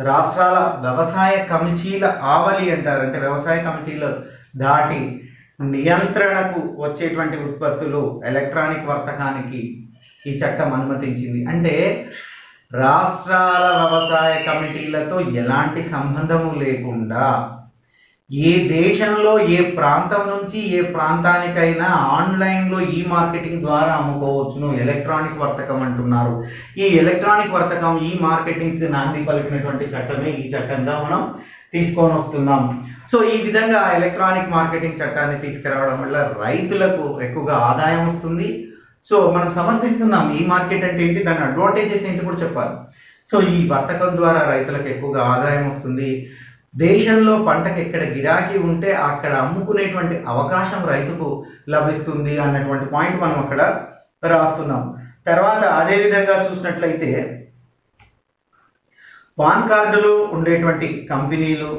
రాష్ట్రాల వ్యవసాయ కమిటీల ఆవలి అంటారు. అంటే వ్యవసాయ కమిటీలు దాటి నియంత్రణకు వచ్చేటువంటి ఉత్పత్తులు ఎలక్ట్రానిక్ వర్తకానికి ఈ చట్టం అనుమతించింది. అంటే రాష్ట్రాల వ్యవసాయ కమిటీలతో ఎలాంటి సంబంధము లేకుండా ఏ దేశంలో ఏ ప్రాంతం నుంచి ఏ ప్రాంతానికైనా ఆన్లైన్లో ఈ మార్కెటింగ్ ద్వారా అమ్ముకోవచ్చును. ఎలక్ట్రానిక్ వర్తకం అంటున్నారు. ఈ ఎలక్ట్రానిక్ వర్తకం ఈ మార్కెటింగ్కి నాంది పలికినటువంటి చట్టమే ఈ చట్టంగా మనం తీసుకొని వస్తున్నాం. సో ఈ విధంగా ఎలక్ట్రానిక్ మార్కెటింగ్ చట్టాన్ని తీసుకురావడం వల్ల రైతులకు ఎక్కువగా ఆదాయం వస్తుంది. సో మనం సమర్థిస్తున్నాం ఈ మార్కెట్ అంటే ఏంటి, దాని అడ్వాంటేజెస్ ఏంటి కూడా చెప్పాలి. సో ఈ వర్తకం ద్వారా రైతులకు ఎక్కువగా ఆదాయం వస్తుంది. దేశంలో పంటకు ఎక్కడ గిరాకీ ఉంటే అక్కడ అమ్ముకునేటువంటి అవకాశం రైతుకు లభిస్తుంది అన్నటువంటి పాయింట్ మనం అక్కడ రాస్తున్నాం. తర్వాత అదేవిధంగా చూసినట్లయితే పాన్ కార్డులు ఉండేటువంటి కంపెనీలు,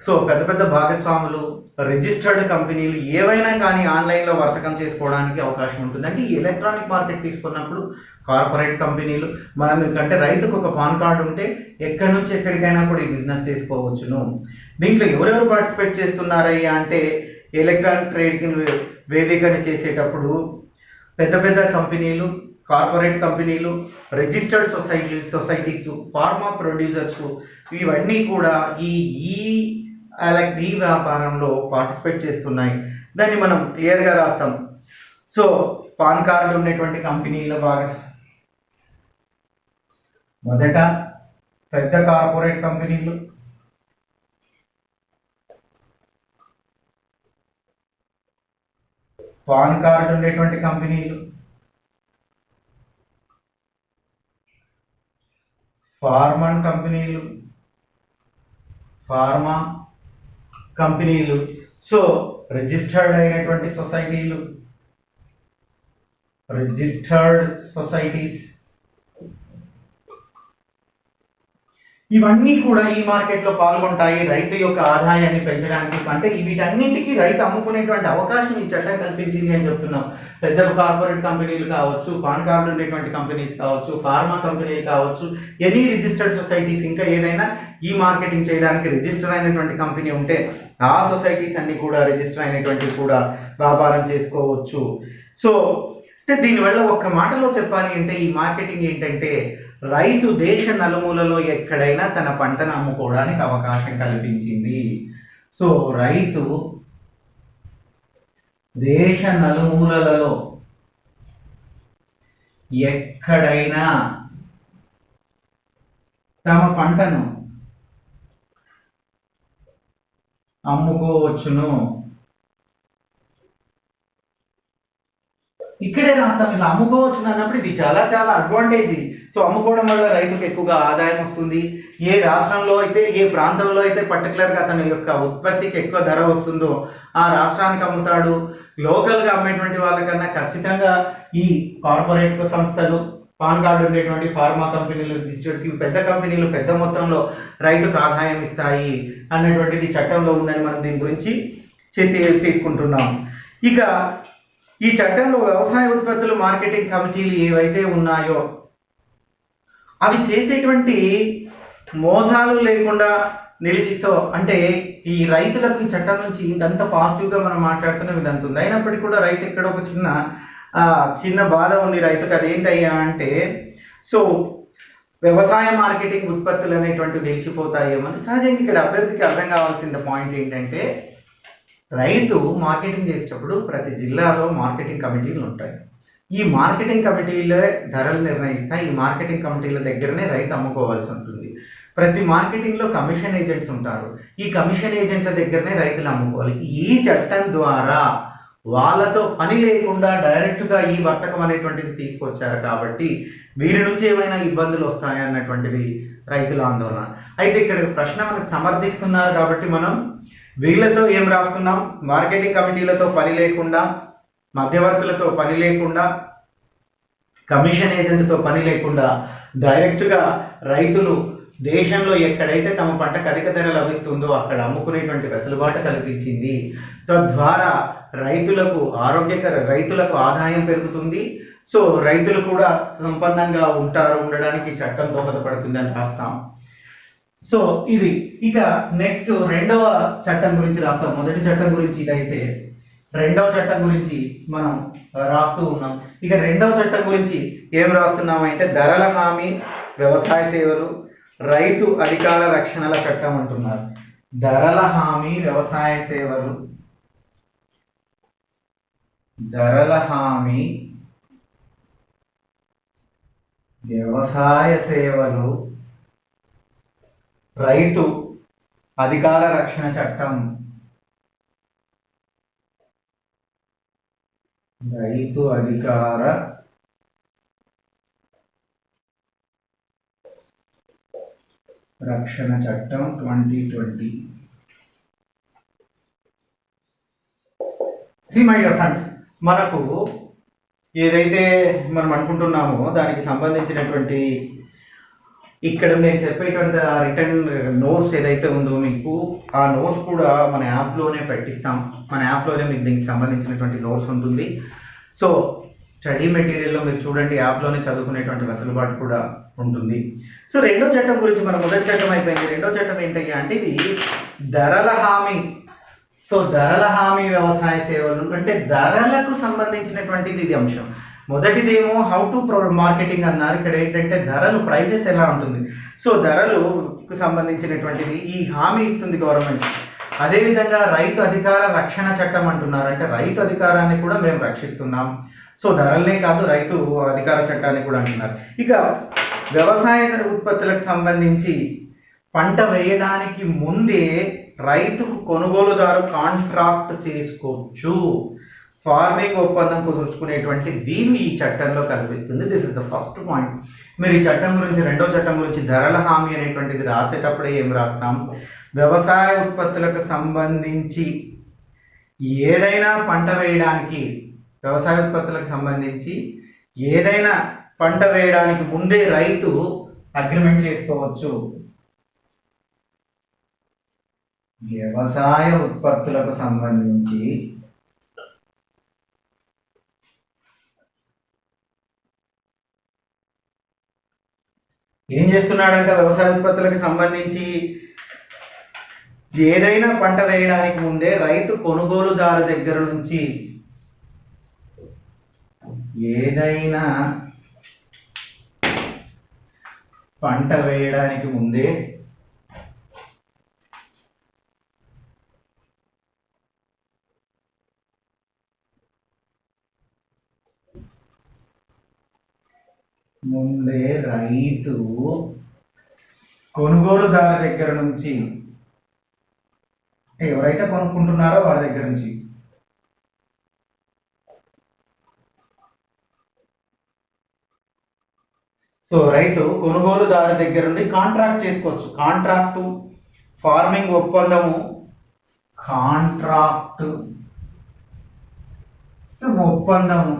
సో పెద్ద పెద్ద భాగస్వాములు, రిజిస్టర్డ్ కంపెనీలు ఏవైనా కానీ ఆన్లైన్లో వర్తకం చేసుకోవడానికి అవకాశం ఉంటుంది. అంటే ఈ ఎలక్ట్రానిక్ మార్కెట్ తీసుకున్నప్పుడు కార్పొరేట్ కంపెనీలు మనం ఎందుకంటే రైతుకు ఒక పాన్ కార్డు ఉంటే ఎక్కడి నుంచి ఎక్కడికైనా కూడా ఈ బిజినెస్ చేసుకోవచ్చును. దీంట్లో ఎవరెవరు పార్టిసిపేట్ చేస్తున్నారయ్యా అంటే ఎలక్ట్రానిక్ ట్రేడింగ్ వేదికను చేసేటప్పుడు పెద్ద పెద్ద కంపెనీలు, కార్పొరేట్ కంపెనీలు, రిజిస్టర్డ్ సొసైటీస్, ఫార్మా ప్రొడ్యూసర్స్ ఇవన్నీ కూడా ఈ వ్యాపారంలో పార్టిసిపేట్ చేస్తున్నాయి. దాన్ని మనం క్లియర్గా రాస్తాం. సో పాన్ కార్డు ఉన్నటువంటి కంపెనీల మొదట పెద్ద కార్పొరేట్ కంపెనీలు, పాన్ కార్డు ఉండేటువంటి కంపెనీలు, ఫార్మా కంపెనీలు, సో రిజిస్టర్డ్ అయినటువంటి సొసైటీస్ ఇవన్నీ కూడా ఈ మార్కెట్లో పాల్గొంటాయి రైతు యొక్క ఆదాయాన్ని పెంచడానికి. అంటే వీటన్నింటికి రైతు అమ్ముకునేటువంటి అవకాశం ఈ చట్టం కల్పించింది అని చెప్తున్నాం. పెద్ద కార్పొరేట్ కంపెనీలు కావచ్చు, పాన్ కార్డు ఉండేటువంటి కంపెనీస్ కావచ్చు, ఫార్మా కంపెనీలు కావచ్చు, ఎనీ రిజిస్టర్డ్ సొసైటీస్, ఇంకా ఏదైనా ఈ మార్కెటింగ్ చేయడానికి రిజిస్టర్ అయినటువంటి కంపెనీ ఉంటే ఆ సొసైటీస్ అన్ని కూడా రిజిస్టర్ అయినటువంటివి కూడా వ్యాపారం చేసుకోవచ్చు. సో అంటే దీనివల్ల ఒక్క మాటలో చెప్పాలి అంటే ఈ మార్కెటింగ్ ఏంటంటే రైతు దేశ నలుమూలలో ఎక్కడైనా తన పంటను అమ్ముకోవడానికి అవకాశం కల్పించింది. సో రైతు దేశ నలుమూలలో ఎక్కడైనా తమ పంటను అమ్ముకోవచ్చును. ఇక్కడే రాస్తాం ఇలా అమ్ముకోవచ్చు అన్నప్పుడు ఇది చాలా చాలా అడ్వాంటేజ్. సో అమ్ముకోవడం వల్ల రైతుకు ఎక్కువగా ఆదాయం వస్తుంది. ఏ రాష్ట్రంలో అయితే, ఏ ప్రాంతంలో అయితే పర్టికులర్గా తన యొక్క ఉత్పత్తికి ఎక్కువ ధర వస్తుందో ఆ రాష్ట్రానికి అమ్ముతాడు. లోకల్గా అమ్మేటువంటి వాళ్ళకన్నా ఖచ్చితంగా ఈ కార్పొరేట్ సంస్థలు, పాన్ కార్డు ఉండేటువంటి ఫార్మా కంపెనీలు, రిజిస్టర్స్, ఇవి పెద్ద కంపెనీలు పెద్ద మొత్తంలో రైతుకు ఆదాయం ఇస్తాయి అన్నటువంటిది చట్టంలో ఉందని మనం దీని గురించి తీసుకుంటున్నాం. ఇక ఈ చట్టంలో వ్యవసాయ ఉత్పత్తులు మార్కెటింగ్ కమిటీలు ఏవైతే ఉన్నాయో అవి చేసేటువంటి మోసాలు లేకుండా సో అంటే ఈ రైతులకు ఈ చట్టం నుంచి ఇదంతా పాజిటివ్గా మనం మాట్లాడుతున్న విధంగా ఉంది. అయినప్పటికీ కూడా రైతు ఇక్కడ ఒక చిన్న బాధ ఉంది రైతుకు. అదేంటయ్యా అంటే సో వ్యవసాయ మార్కెటింగ్ ఉత్పత్తులు అనేటువంటివి నిలిచిపోతాయేమని. సహజంగా ఇక్కడ అభ్యర్థికి అర్థం కావాల్సిన పాయింట్ ఏంటంటే రైతు మార్కెటింగ్ చేసేటప్పుడు ప్రతి జిల్లాలో మార్కెటింగ్ కమిటీలు ఉంటాయి. ఈ మార్కెటింగ్ కమిటీలే ధరలు నిర్ణయిస్తాయి. ఈ మార్కెటింగ్ కమిటీల దగ్గరనే రైతు అమ్ముకోవాల్సి ఉంటుంది. ప్రతి మార్కెటింగ్లో కమిషన్ ఏజెంట్స్ ఉంటారు. ఈ కమిషన్ ఏజెంట్ల దగ్గరనే రైతులు అమ్ముకోవాలి. ఈ చట్టం ద్వారా వాళ్ళతో పని లేకుండా డైరెక్ట్గా ఈ వర్తకం అనేటువంటిది తీసుకొచ్చారు కాబట్టి వీరి నుంచి ఏమైనా ఇబ్బందులు వస్తాయన్నటువంటిది రైతుల ఆందోళన. అయితే ఇక్కడ ప్రశ్న మనకు సమర్థిస్తున్నారు కాబట్టి మనం వీళ్ళతో ఏం రాస్తున్నాం, మార్కెటింగ్ కమిటీలతో పని లేకుండా, మధ్యవర్తులతో పని లేకుండా, కమిషన్ ఏజెంట్తో పని లేకుండా డైరెక్ట్గా రైతులు దేశంలో ఎక్కడైతే తమ పంటకు అధిక ధర లభిస్తుందో అక్కడ అమ్ముకునేటువంటి వెసులుబాటు కల్పించింది. తద్వారా రైతులకు ఆదాయం పెరుగుతుంది. సో రైతులు కూడా సంపన్నంగా ఉండడానికి చట్టం దోహదపడుతుంది అని రాస్తాం. సో ఇది ఇక నెక్స్ట్ రెండవ చట్టం గురించి రాస్తాం. మొదటి చట్టం గురించి ఇదైతే రెండవ చట్టం గురించి మనం రాస్తూ ఉన్నాం. ఇక రెండవ చట్టం గురించి ఏం రాస్తున్నామంటే ధరల హామీ వ్యవసాయ సేవలు రైతు అధికార రక్షణల చట్టం అంటున్నారు. ధరల హామీ వ్యవసాయ సేవలు, ధరల హామీ వ్యవసాయ సేవలు రైతు అధికార రక్షణ చట్టం. రైతు అధికార రక్షణ చట్టం 2020. మై డియర్ ఫ్రెండ్స్, మనకు ఏదైతే మనం అనుకుంటున్నామో దానికి సంబంధించినటువంటి ఇక్కడ నేను చెప్పేటువంటి రిటర్న్ నోట్స్ ఏదైతే ఉందో మీకు ఆ నోట్స్ కూడా మన యాప్లోనే పెట్టిస్తాం. మన యాప్లోనే మీకు దీనికి సంబంధించినటువంటి నోట్స్ ఉంటుంది. సో స్టడీ మెటీరియల్లో మీరు చూడండి, యాప్లోనే చదువుకునేటువంటి వెసులుబాటు కూడా ఉంటుంది. సో రెండో చట్టం గురించి మన మొదటి చట్టం అయిపోయింది. రెండో చట్టం ఏంటయ్యా అంటే ఇది ధరల హామీ. సో ధరల హామీ వ్యవసాయ సేవలు అంటే ధరలకు సంబంధించినటువంటిది ఇది అంశం. మొదటిదేమో హౌ టు మార్కెటింగ్ అన్నారు. ఇక్కడ ఏంటంటే ధరలు, ప్రైజెస్ ఎలా ఉంటుంది. సో ధరలకు సంబంధించినటువంటిది ఈ హామీ ఇస్తుంది గవర్నమెంట్. అదేవిధంగా రైతు అధికార రక్షణ చట్టం అంటున్నారు. అంటే రైతు అధికారాన్ని కూడా మేము రక్షిస్తున్నాం. సో ధరలనే కాదు, రైతు అధికార చట్టాన్ని కూడా అంటున్నారు. ఇక వ్యవసాయ ఉత్పత్తులకు సంబంధించి పంట వేయడానికి ముందే రైతుకు కొనుగోలుదారు కాంట్రాక్ట్ చేసుకోవచ్చు. ఫార్మింగ్ ఒప్పందం కుదుర్చుకునేటువంటి వీలు ఈ చట్టంలో కల్పిస్తుంది. This is the first point. మీరు ఈ చట్టం గురించి, రెండో చట్టం గురించి ధరల హామీ అనేటువంటిది రాసేటప్పుడే ఏం రాస్తాం? వ్యవసాయ ఉత్పత్తులకు సంబంధించి ఏదైనా పంట వేయడానికి, వ్యవసాయ ఉత్పత్తులకు సంబంధించి ఏదైనా పంట వేయడానికి ముందే రైతు అగ్రిమెంట్ చేసుకోవచ్చు. వ్యవసాయ ఉత్పత్తులకు సంబంధించి ఏం చేస్తున్నాడంటే, వ్యవసాయ ఉత్పత్తులకు సంబంధించి ఏదైనా పంట వేయడానికి ముందే రైతు కొనుగోలుదారు దగ్గర నుంచి ఏదైనా పంట వేయడానికి ముందే రైతు కొనుగోలుదారు దగ్గర నుంచి, ఎవరైతే కొనుక్కుంటున్నారో వారి దగ్గర నుంచి సో రైతు కొనుగోలుదారు దగ్గర నుండి కాంట్రాక్ట్ చేసుకోవచ్చు. కాంట్రాక్టు, ఫార్మింగ్ ఒప్పందము, కాంట్రాక్ట్ ఒప్పందము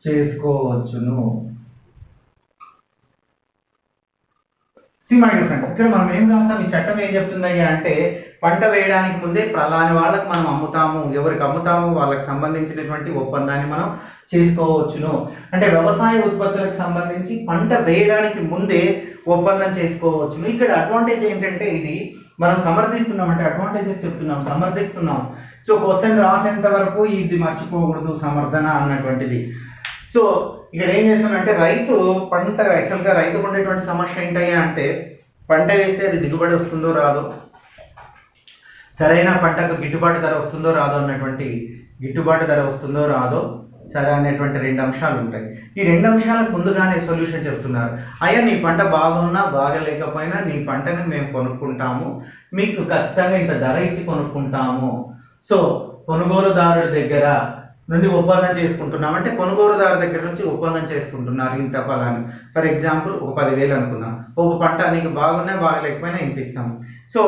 చేసుకోవచ్చును. మై డియర్ ఫ్రెండ్స్, ఇక్కడ మనం ఏం రాస్తాం? ఈ చట్టం ఏం చెప్తుందయ్యా అంటే, పంట వేయడానికి ముందే ఫలాని వాళ్ళకి మనం అమ్ముతాము, ఎవరికి అమ్ముతాము వాళ్ళకి సంబంధించినటువంటి ఒప్పందాన్ని మనం చేసుకోవచ్చును. అంటే వ్యవసాయ ఉత్పత్తులకు సంబంధించి పంట వేయడానికి ముందే ఒప్పందం చేసుకోవచ్చును. ఇక్కడ అడ్వాంటేజ్ ఏంటంటే, ఇది మనం సమర్థిస్తున్నాం, అంటే అడ్వాంటేజెస్ చెప్తున్నాం, సమర్థిస్తున్నాం. సో క్వశ్చన్ రాసేంత వరకు ఇది మర్చిపోకూడదు, సమర్థన అన్నటువంటిది. సో ఇక్కడ ఏం చేస్తామంటే, రైతు పంట, యాక్చువల్గా రైతుకు ఉండేటువంటి సమస్య ఏంటయ్యా అంటే, పంట వేస్తే అది దిగుబడి వస్తుందో రాదో, సరైన పంటకు గిట్టుబాటు ధర వస్తుందో రాదో అన్నటువంటి, గిట్టుబాటు ధర వస్తుందో రాదో సరే అనేటువంటి రెండు అంశాలు ఉంటాయి. ఈ రెండు అంశాలకు ముందుగానే సొల్యూషన్ చెప్తున్నారు. అయ్యా నీ పంట బాగున్నా బాగలేకపోయినా నీ పంటని మేము కొనుక్కుంటాము, మీకు ఖచ్చితంగా ఇంత ధర ఇచ్చి కొనుక్కుంటాము. సో కొనుగోలుదారుడి దగ్గర నుండి ఒప్పందం చేసుకుంటున్నాం అంటే, కొనుగోలుదారు దగ్గర నుంచి ఒప్పందం చేసుకుంటున్నారు ఇంత ఫలాన్ని. ఫర్ ఎగ్జాంపుల్ ఒక 10,000 అనుకుందాం. ఒక పంట నీకు బాగున్నా బాగలేకపోయినా ఇంత ఇస్తాము. సో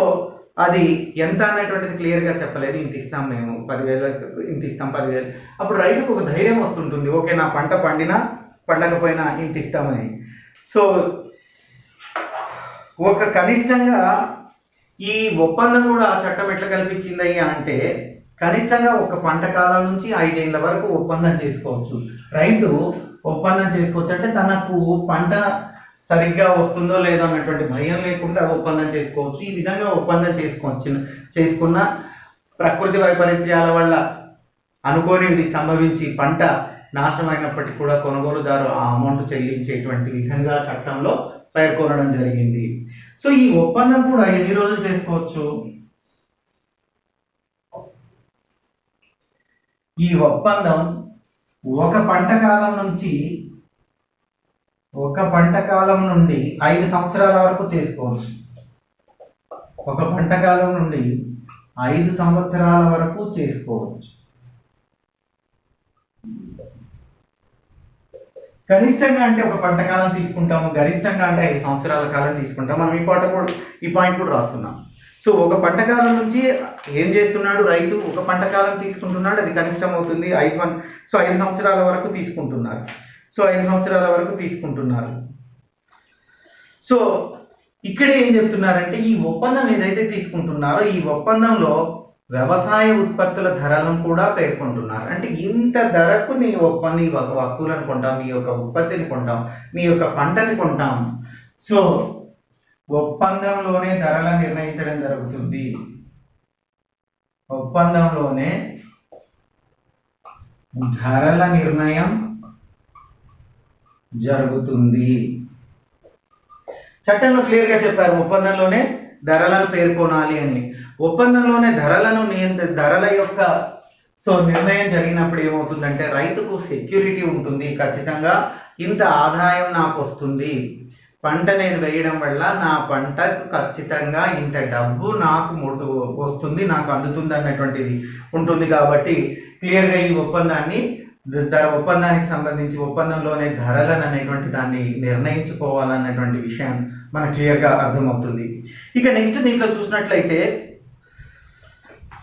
అది ఎంత అనేటువంటిది క్లియర్గా చెప్పలేదు, ఇంత ఇస్తాం మేము 10,000, ఇంత ఇస్తాం 10,000. అప్పుడు రైతుకు ఒక ధైర్యం వస్తుంటుంది, ఓకే నా పంట పండినా పండకపోయినా ఇంత ఇస్తామని. సో ఒక కనిష్టంగా ఈ ఒప్పందం కూడా చట్టం ఎట్లా కల్పించిందయ్యా అంటే, కనిష్టంగా ఒక పంట కాలం నుంచి 5 ఏళ్ల వరకు ఒప్పందం చేసుకోవచ్చు. రైతు ఒప్పందం చేసుకోవచ్చు అంటే, తనకు పంట సరిగ్గా వస్తుందో లేదో అన్నటువంటి భయం లేకుండా ఒప్పందం చేసుకోవచ్చు. ఈ విధంగా ఒప్పందం చేసుకున్న ప్రకృతి వైపరీత్యాల వల్ల అనుకోనిది సంభవించి పంట నాశనమైనప్పటికీ కూడా కొనుగోలుదారు ఆ అమౌంట్ చెల్లించేటువంటి విధంగా చట్టంలో పేర్కొనడం జరిగింది. సో ఈ ఒప్పందం కూడా ఎన్ని రోజులు చేసుకోవచ్చు? ఈ ఒప్పందం ఒక పంట కాలం నుండి 5 సంవత్సరాల వరకు చేసుకోవచ్చు. ఒక పంట కాలం నుండి 5 సంవత్సరాల వరకు చేసుకోవచ్చు. కనిష్టంగా అంటే ఒక పంట కాలం తీసుకుంటాము, గరిష్టంగా అంటే 5 సంవత్సరాల కాలం తీసుకుంటాం. మనం ఈ పాయింట్ కూడా రాస్తున్నాం. సో ఒక పంట కాలం నుంచి ఏం చేస్తున్నాడు రైతు? ఒక పంట కాలం తీసుకుంటున్నాడు, అది కనిష్టం అవుతుంది 5 సంవత్సరాల వరకు తీసుకుంటున్నారు. సో 5 సంవత్సరాల వరకు తీసుకుంటున్నారు. సో ఇక్కడ ఏం చెప్తున్నారంటే, ఈ ఒప్పందం ఏదైతే తీసుకుంటున్నారో ఈ ఒప్పందంలో వ్యవసాయ ఉత్పత్తుల ధరలను కూడా పేర్కొంటున్నారు. అంటే ఇంత ధరకు నీ వస్తువులను కొంటాం, మీ యొక్క ఉత్పత్తిని కొంటాం, మీ యొక్క పంటని కొంటాం. సో ఒప్పందంలోనే ధరలను నిర్ణయించడం జరుగుతుంది. ఒప్పందంలోనే ధరల నిర్ణయం జరుగుతుంది. చట్టంలో క్లియర్గా చెప్పారు, ఒప్పందంలోనే ధరలను పేర్కొనాలి అని. ఒప్పందంలోనే ధరల యొక్క నిర్ణయం జరిగినప్పుడు ఏమవుతుందంటే, రైతుకు సెక్యూరిటీ ఉంటుంది, ఖచ్చితంగా ఇంత ఆదాయం నాకు వస్తుంది, పంట నేను వేయడం వల్ల నా పంటకు ఖచ్చితంగా ఇంత డబ్బు నాకు వస్తుంది, నాకు అందుతుంది అన్నటువంటిది ఉంటుంది. కాబట్టి క్లియర్గా ఈ ఒప్పందాన్ని ఒప్పందానికి సంబంధించి ఒప్పందంలోనే ధరలను అనేటువంటి దాన్ని నిర్ణయించుకోవాలన్నటువంటి విషయం మనకు క్లియర్గా అర్థమవుతుంది. ఇక నెక్స్ట్ దీంట్లో చూసినట్లయితే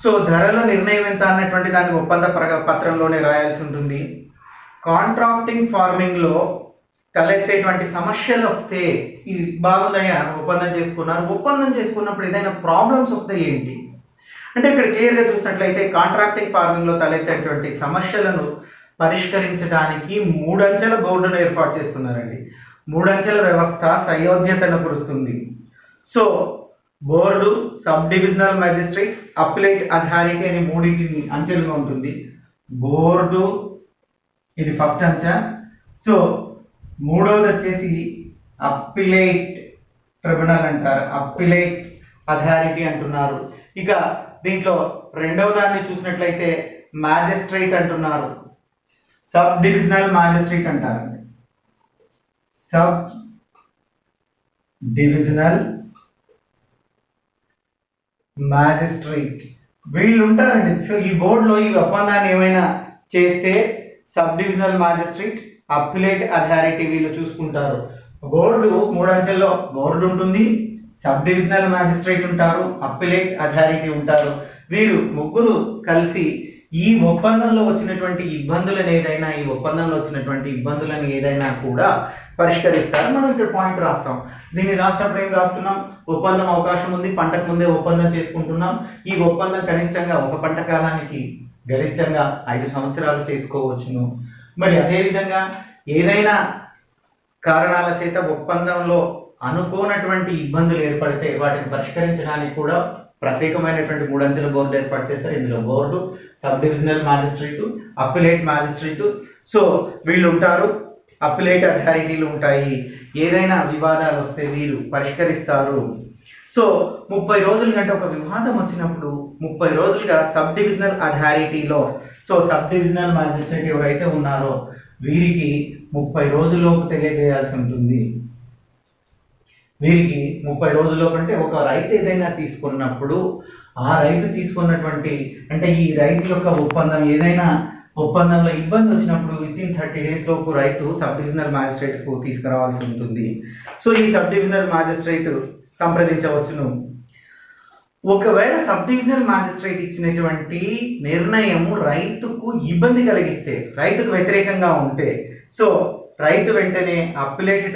సో ధరల నిర్ణయం ఎంత అన్నటువంటి దాన్ని ఒప్పంద పత్రంలోనే రాయాల్సి ఉంటుంది. కాంట్రాక్టింగ్ ఫార్మింగ్లో తలెత్తేటువంటి సమస్యలు వస్తే ఇది బాగుందయ్యా ఒప్పందం చేసుకున్నప్పుడు ఏదైనా ప్రాబ్లమ్స్ వస్తే ఏంటి అంటే ఇక్కడ క్లియర్గా చూసినట్లయితే కాంట్రాక్టింగ్ ఫార్మింగ్లో తలెత్తేటువంటి సమస్యలను పరిష్కరించడానికి 3 అంచెల బోర్డును ఏర్పాటు చేస్తున్నారండి. 3 అంచెల వ్యవస్థ సయోధ్యతను కురుస్తుంది. So board, sub divisional magistrate, appellate authority అని 3 అంచెలుగా ఉంటుంది. బోర్డు ఇది ఫస్ట్ అంచె. సో మూడవది వచ్చేసి అప్పిలేట్ ట్రిబ్యునల్ అంటారు, అప్పిలేట్ అథారిటీ అంటున్నారు. ఇక దీంట్లో రెండవ దాన్ని చూసినట్లయితే మ్యాజిస్ట్రేట్ అంటున్నారు, సబ్ డివిజనల్ మ్యాజిస్ట్రేట్ అంటారు, సబ్ డివిజనల్ మ్యాజిస్ట్రేట్ వీళ్ళు ఉంటారండి. సో ఈ బోర్డులో ఈ ఒప్పందాన్ని ఏమైనా చేస్తే sub divisional magistrate, appellate authority వీళ్ళు చూసుకుంటారు. బోర్డు 3 అంచెల్లో బోర్డు ఉంటుంది, సబ్ డివిజనల్ మ్యాజిస్ట్రేట్ ఉంటారు, అప్పిలేట్ అథారిటీ ఉంటారు. వీరు ముగ్గురు కలిసి ఈ ఒప్పందంలో వచ్చినటువంటి ఇబ్బందులను ఏదైనా కూడా పరిష్కరిస్తారు. మనం ఇక్కడ పాయింట్ రాస్తాం. దీన్ని రాసినప్పుడు ఏం రాస్తున్నాం? ఒప్పందం అవకాశం ఉంది, పంటకు ముందే ఒప్పందం చేసుకుంటున్నాం. ఈ ఒప్పందం కనిష్టంగా ఒక పంట కాలానికి గరిష్టంగా 5 సంవత్సరాలు చేసుకోవచ్చును. మరి అదేవిధంగా ఏదైనా కారణాల చేత ఒప్పందంలో అనుకోనటువంటి ఇబ్బందులు ఏర్పడితే వాటిని పరిష్కరించడానికి కూడా ప్రత్యేకమైనటువంటి 3 అంచెల బోర్డు ఏర్పాటు చేస్తారు. ఇందులో board, sub divisional magistrate, appellate magistrate so వీళ్ళు ఉంటారు. అప్పిలేట్ అథారిటీలు ఉంటాయి. ఏదైనా వివాదాలు వస్తే వీరు పరిష్కరిస్తారు. సో 30 రోజుల కంటే ఒక వివాదం వచ్చినప్పుడు 30 రోజులుగా సబ్ డివిజనల్ అథారిటీలో సో సబ్ డివిజనల్ మ్యాజిస్ట్రేట్ ఎవరైతే ఉన్నారో వీరికి 30 రోజుల్లోపు తెలియజేయాల్సి ఉంటుంది. వీరికి 30 రోజుల్లో కంటే ఒక రైతు ఏదైనా తీసుకున్నప్పుడు ఆ రైతు తీసుకున్నటువంటి అంటే ఈ రైతు యొక్క ఒప్పందంలో ఇబ్బంది వచ్చినప్పుడు వితిన్ 30 days లోపు రైతు సబ్ డివిజనల్ మ్యాజిస్ట్రేట్కు తీసుకురావాల్సి ఉంటుంది. సో ఈ సబ్ డివిజనల్ మ్యాజిస్ట్రేట్ సంప్రదించవచ్చును. ఒకవేళ సబ్ డివిజనల్ మ్యాజిస్ట్రేట్ ఇచ్చినటువంటి నిర్ణయము రైతుకు ఇబ్బంది కలిగిస్తే, రైతుకు వ్యతిరేకంగా ఉంటే సో రైతు వెంటనే అప్పిలేట్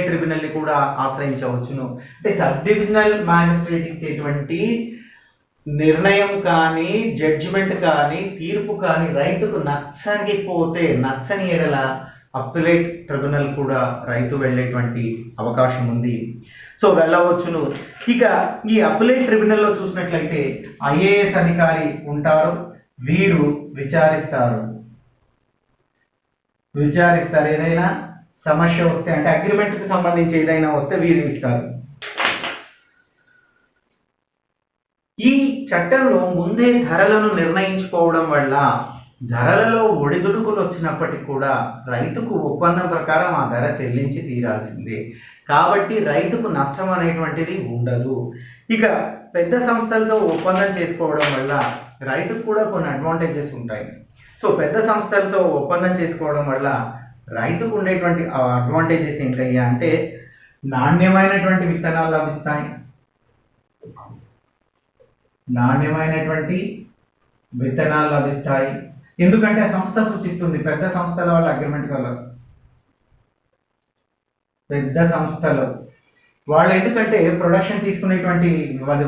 ట్రిబ్యునల్ని కూడా ఆశ్రయించవచ్చును. అంటే సబ్ డివిజనల్ మ్యాజిస్ట్రేట్ ఇచ్చేటువంటి నిర్ణయం కానీ, జడ్జిమెంట్ కానీ, తీర్పు కానీ రైతుకు నచ్చని ఎడల అప్పిలేట్ ట్రిబ్యునల్ కూడా రైతు వెళ్ళేటువంటి అవకాశం ఉంది. సో వెళ్ళవచ్చును. ఇక ఈ అప్పిలేట్ ట్రిబ్యునల్లో చూసినట్లయితే ఐఏఎస్ అధికారి ఉంటారు. వీరు విచారిస్తారు. ఏదైనా సమస్య వస్తే అంటే అగ్రిమెంట్కి సంబంధించి ఏదైనా వస్తే వీరు ఇస్తారు. ఈ చట్టంలో ముందే ధరలను నిర్ణయించుకోవడం వల్ల ధరలలో ఒడిదుడుకులు వచ్చినప్పటికీ కూడా రైతుకు ఒప్పందం ప్రకారం ఆ ధర చెల్లించి తీరాల్సిందే. కాబట్టి రైతుకు నష్టం అనేటువంటిది ఉండదు. ఇక పెద్ద సంస్థలతో ఒప్పందం చేసుకోవడం వల్ల రైతుకు కూడా కొన్ని అడ్వాంటేజెస్ ఉంటాయి. సో పెద్ద సంస్థలతో ఒప్పందం చేసుకోవడం వల్ల రైతుకు ఉండేటువంటి అడ్వాంటేజెస్ ఏంటయ్యా అంటే నాణ్యమైనటువంటి విత్తనాలు లభిస్తాయి. ఎందుకంటే ఆ సంస్థ సూచిస్తుంది. పెద్ద సంస్థల వాళ్ళ అగ్రిమెంట్ వల్ల పెద్ద సంస్థలు వాళ్ళు ఎందుకంటే ప్రొడక్షన్ తీసుకునేటువంటి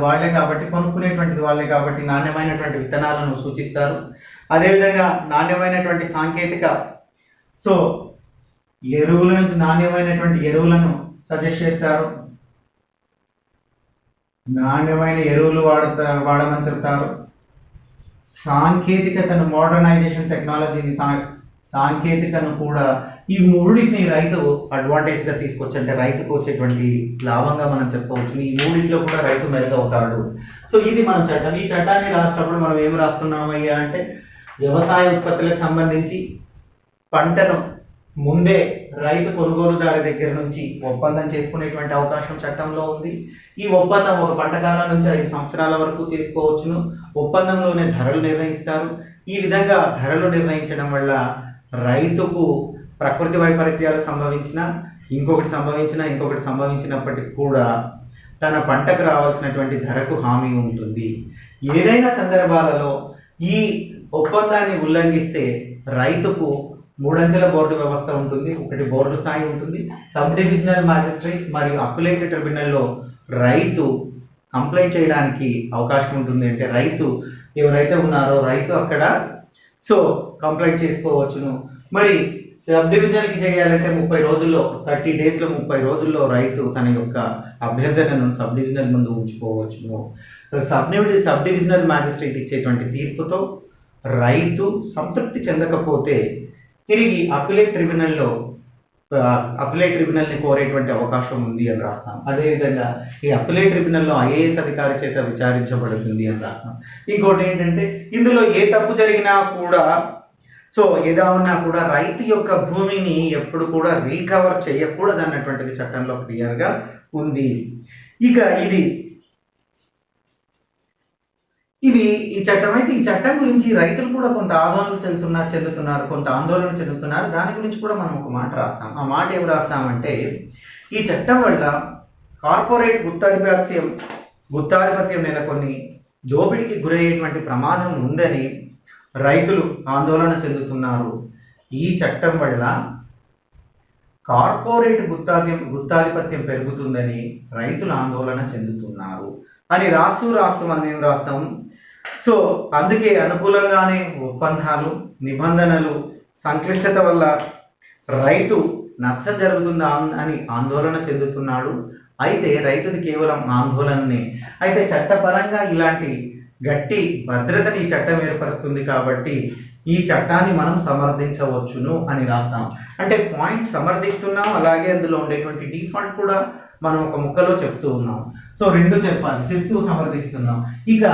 వాళ్ళే కాబట్టి, కొనుక్కునేటువంటిది వాళ్ళే కాబట్టి నాణ్యమైనటువంటి విత్తనాలను సూచిస్తారు. అదేవిధంగా నాణ్యమైనటువంటి సాంకేతిక సో నాణ్యమైనటువంటి ఎరువులను సజెస్ట్ చేస్తారు. నాణ్యమైన ఎరువులు వాడమని చెప్తారు. సాంకేతికతను మోడర్నైజేషన్ టెక్నాలజీని సాంకేతికను కూడా ఈ మూడింటిని రైతు అడ్వాంటేజ్గా తీసుకొచ్చి అంటే రైతుకు వచ్చేటువంటి లాభంగా మనం చెప్పవచ్చు. ఈ మూడింటిలో కూడా రైతు మెరుగవుతాడు. సో ఇది మనం చట్టం. ఈ చట్టాన్ని రాసినప్పుడు మనం ఏం రాస్తున్నామయ్యా అంటే వ్యవసాయ ఉత్పత్తులకు సంబంధించి పంటను ముందే రైతు కొనుగోలుదారు దగ్గర నుంచి ఒప్పందం చేసుకునేటువంటి అవకాశం చట్టంలో ఉంది. ఈ ఒప్పందం ఒక పంట కాలం నుంచి 5 సంవత్సరాల వరకు చేసుకోవచ్చును. ఒప్పందంలోనే ధరలు నిర్ణయిస్తారు. ఈ విధంగా ధరలు నిర్ణయించడం వల్ల రైతుకు ప్రకృతి వైపరీత్యాలు సంభవించినా, ఇంకొకటి సంభవించినప్పటికీ కూడా తన పంటకు రావాల్సినటువంటి ధరకు హామీ ఉంటుంది. ఏదైనా సందర్భాలలో ఈ ఒప్పందాన్ని ఉల్లంఘిస్తే రైతుకు 3 అంచెల బోర్డు వ్యవస్థ ఉంటుంది. ఒకటి బోర్డు స్థాయి ఉంటుంది, సబ్ డివిజనల్ మ్యాజిస్ట్రేట్ మరియు అప్పీలేట్ ట్రిబ్యునల్లో రైతు కంప్లైంట్ చేయడానికి అవకాశం ఉంటుంది. అంటే రైతు ఎవరైతే ఉన్నారో రైతు అక్కడ కంప్లైంట్ చేసుకోవచ్చును. మరి సబ్ డివిజనల్కి చేయాలంటే 30 రోజుల్లో 30 డేస్లో 30 రోజుల్లో రైతు తన యొక్క అభ్యర్థనను సబ్ డివిజనల్ ముందు ఉంచుకోవచ్చును. సబ్ డివిజనల్ మ్యాజిస్ట్రేట్ ఇచ్చేటువంటి తీర్పుతో రైతు సంతృప్తి చెందకపోతే తిరిగి అప్పీలేట్ ట్రిబ్యునల్ని కోరేటువంటి అవకాశం ఉంది అని రాస్తాం. అదేవిధంగా ఈ అప్పీలేట్ ట్రిబ్యునల్లో ఐఏఎస్ అధికారి చేత విచారించబడుతుంది అని రాస్తాం. ఇంకోటి ఏంటంటే ఇందులో ఏ తప్పు జరిగినా కూడా ఏదా ఉన్నా కూడా రైతు యొక్క భూమిని ఎప్పుడు కూడా రీకవర్ చేయకూడదు అన్నటువంటిది చట్టంలో క్లియర్గా ఉంది. ఇక ఇది ఈ చట్టం అయితే ఈ చట్టం గురించి రైతులు కూడా కొంత ఆందోళన చెందుతున్నారు. దాని గురించి కూడా మనం ఒక మాట రాస్తాం. ఆ మాట ఏం రాస్తామంటే, ఈ చట్టం వల్ల కార్పొరేట్ గుత్తాధిపత్యం నెలకొని దోపిడీకి గురయ్యేటువంటి ప్రమాదం ఉందని రైతులు ఆందోళన చెందుతున్నారు. ఈ చట్టం వల్ల కార్పొరేట్ గుత్తాధిపత్యం పెరుగుతుందని రైతులు ఆందోళన చెందుతున్నారు అని రాస్తూ మనం ఏం రాస్తాం. అందుకే అనుకూలంగానే ఒప్పందాలు, నిబంధనలు సంక్లిష్టత వల్ల రైతు నష్టం జరుగుతుందా అని ఆందోళన చెందుతున్నాడు. అయితే రైతుది కేవలం ఆందోళననే. అయితే చట్టపరంగా ఇలాంటి గట్టి భద్రతని ఈ చట్టం ఏర్పరుస్తుంది కాబట్టి ఈ చట్టాన్ని మనం సమర్థించవచ్చును అని రాస్తాం. అంటే పాయింట్ సమర్థిస్తున్నాం, అలాగే అందులో ఉండేటువంటి డిఫాల్ట్ కూడా మనం ఒక ముక్కలో చెప్తూ ఉన్నాం. రెండు చెప్పాలి, చెప్తూ సమర్థిస్తున్నాం. ఇక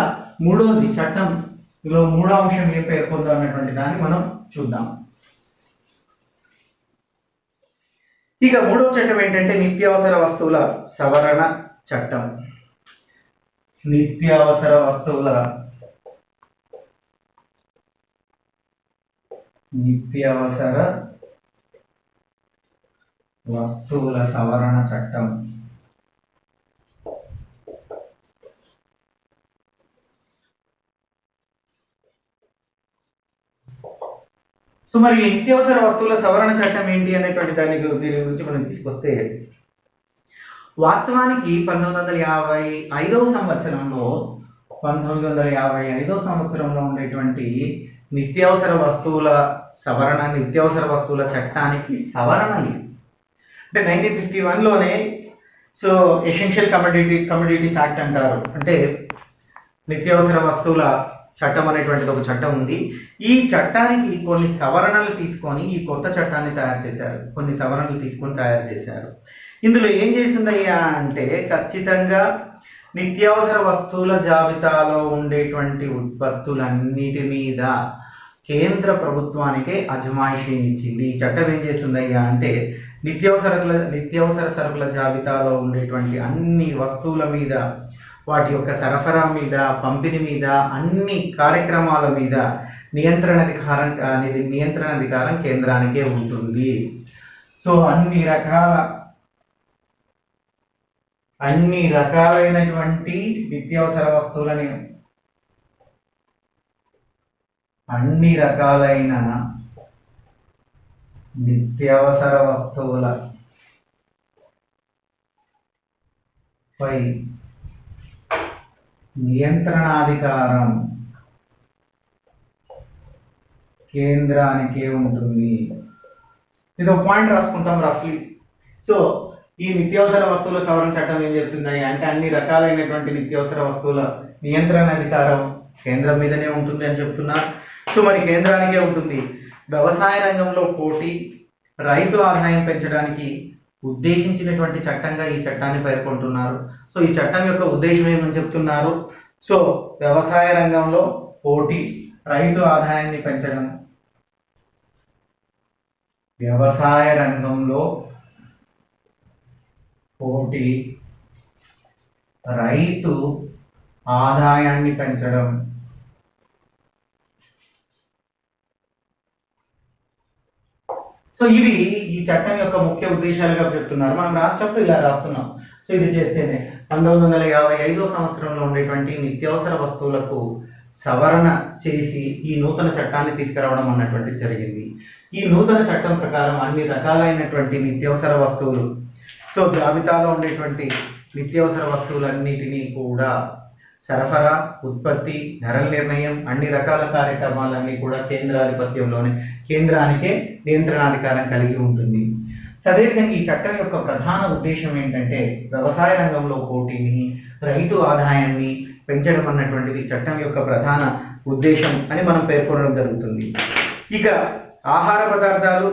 మూడోది చట్టంలో మూడో అంశం ఏం పేర్కొందో అన్నటువంటి దాన్ని మనం చూద్దాం. ఇక మూడో చట్టం ఏంటంటే నిత్యావసర వస్తువుల సవరణ చట్టం. నిత్యావసర వస్తువుల సవరణ చట్టం. మరి నిత్యావసర వస్తువుల సవరణ చట్టం ఏంటి అనేటువంటి దీని గురించి మనం తీసుకొస్తే, వాస్తవానికి 1955వ సంవత్సరంలో ఉండేటువంటి నిత్యావసర వస్తువుల చట్టానికి సవరణలు అంటే 1951లోనే ఎసెన్షియల్ కమోడిటీస్ యాక్ట్ అంటారు. అంటే నిత్యావసర వస్తువుల చట్టం అనేటువంటిది ఒక చట్టం ఉంది. ఈ చట్టానికి కొన్ని సవరణలు తీసుకొని ఈ కొత్త చట్టాన్ని తయారు చేశారు. ఇందులో ఏం చేసిందయ్యా అంటే, ఖచ్చితంగా నిత్యావసర వస్తువుల జాబితాలో ఉండేటువంటి ఉత్పత్తులన్నిటి మీద కేంద్ర ప్రభుత్వానికే అజమాయిషీనిచ్చింది. ఈ చట్టం ఏం చేస్తుందయ్యా అంటే, నిత్యావసర సరుకుల జాబితాలో ఉండేటువంటి అన్ని వస్తువుల మీద, వాటి యొక్క సరఫరా మీద, పంపిణీ మీద, అన్ని కార్యక్రమాల మీద నియంత్రణ అధికారం కేంద్రానికే ఉంటుంది. అన్ని రకాలైనటువంటి నిత్యావసర వస్తువులని, అన్ని రకాలైన నిత్యావసర వస్తువుల పై నియంత్రణాధికారం కేంద్రానికే ఉంటుంది. ఇది ఒక పాయింట్ రాసుకుంటాం రఫ్లీ. ఈ నిత్యావసర వస్తువుల సవరణ చట్టం ఏం చెప్తుంది అంటే, అన్ని రకాలైనటువంటి నిత్యావసర వస్తువుల నియంత్రణ అధికారం కేంద్రం మీదనే ఉంటుంది అని చెప్తున్నారు. మరి కేంద్రానికే ఉంటుంది. వ్యవసాయ రంగంలో పోటీ, రైతు ఆదాయం పెంచడానికి ఉద్దేశించినటువంటి చట్టంగా ఈ చట్టాన్ని పేర్కొంటున్నారు. ఈ చట్టం యొక్క ఉద్దేశం ఏమని చెప్తున్నారు? వ్యవసాయ రంగంలో పోటీ, రైతు ఆదాయాన్ని పెంచడం, వ్యవసాయ రంగంలో పోటీ, రైతు ఆదాయాన్ని పెంచడం, సో ఇవి ఈ చట్టం యొక్క ముఖ్య ఉద్దేశాలుగా చెప్తున్నారు. మనం రాసేటప్పుడు ఇలా రాస్తున్నాం. సో ఇది చేస్తేనే 1955 సంవత్సరంలో ఉండేటువంటి నిత్యావసర వస్తువులకు సవరణ చేసి ఈ నూతన చట్టాన్ని తీసుకురావడం అన్నటువంటిది జరిగింది. ఈ నూతన చట్టం ప్రకారం అన్ని రకాలైనటువంటి నిత్యావసర వస్తువులు, సో జాబితాలో ఉండేటువంటి నిత్యావసర వస్తువులన్నిటినీ కూడా సరఫరా, ఉత్పత్తి, ధరల నిర్ణయం, అన్ని రకాల కార్యక్రమాలన్నీ కూడా కేంద్రాధిపత్యంలోనే, కేంద్రానికే నియంత్రణాధికారం కలిగి ఉంటుంది. అదేవిధంగా ఈ చట్టం యొక్క ప్రధాన ఉద్దేశం ఏంటంటే వ్యవసాయ రంగంలో పోటీని, రైతు ఆదాయాన్ని పెంచడం అన్నటువంటిది చట్టం యొక్క ప్రధాన ఉద్దేశం అని మనం పేర్కొనడం జరుగుతుంది. ఇక ఆహార పదార్థాలు,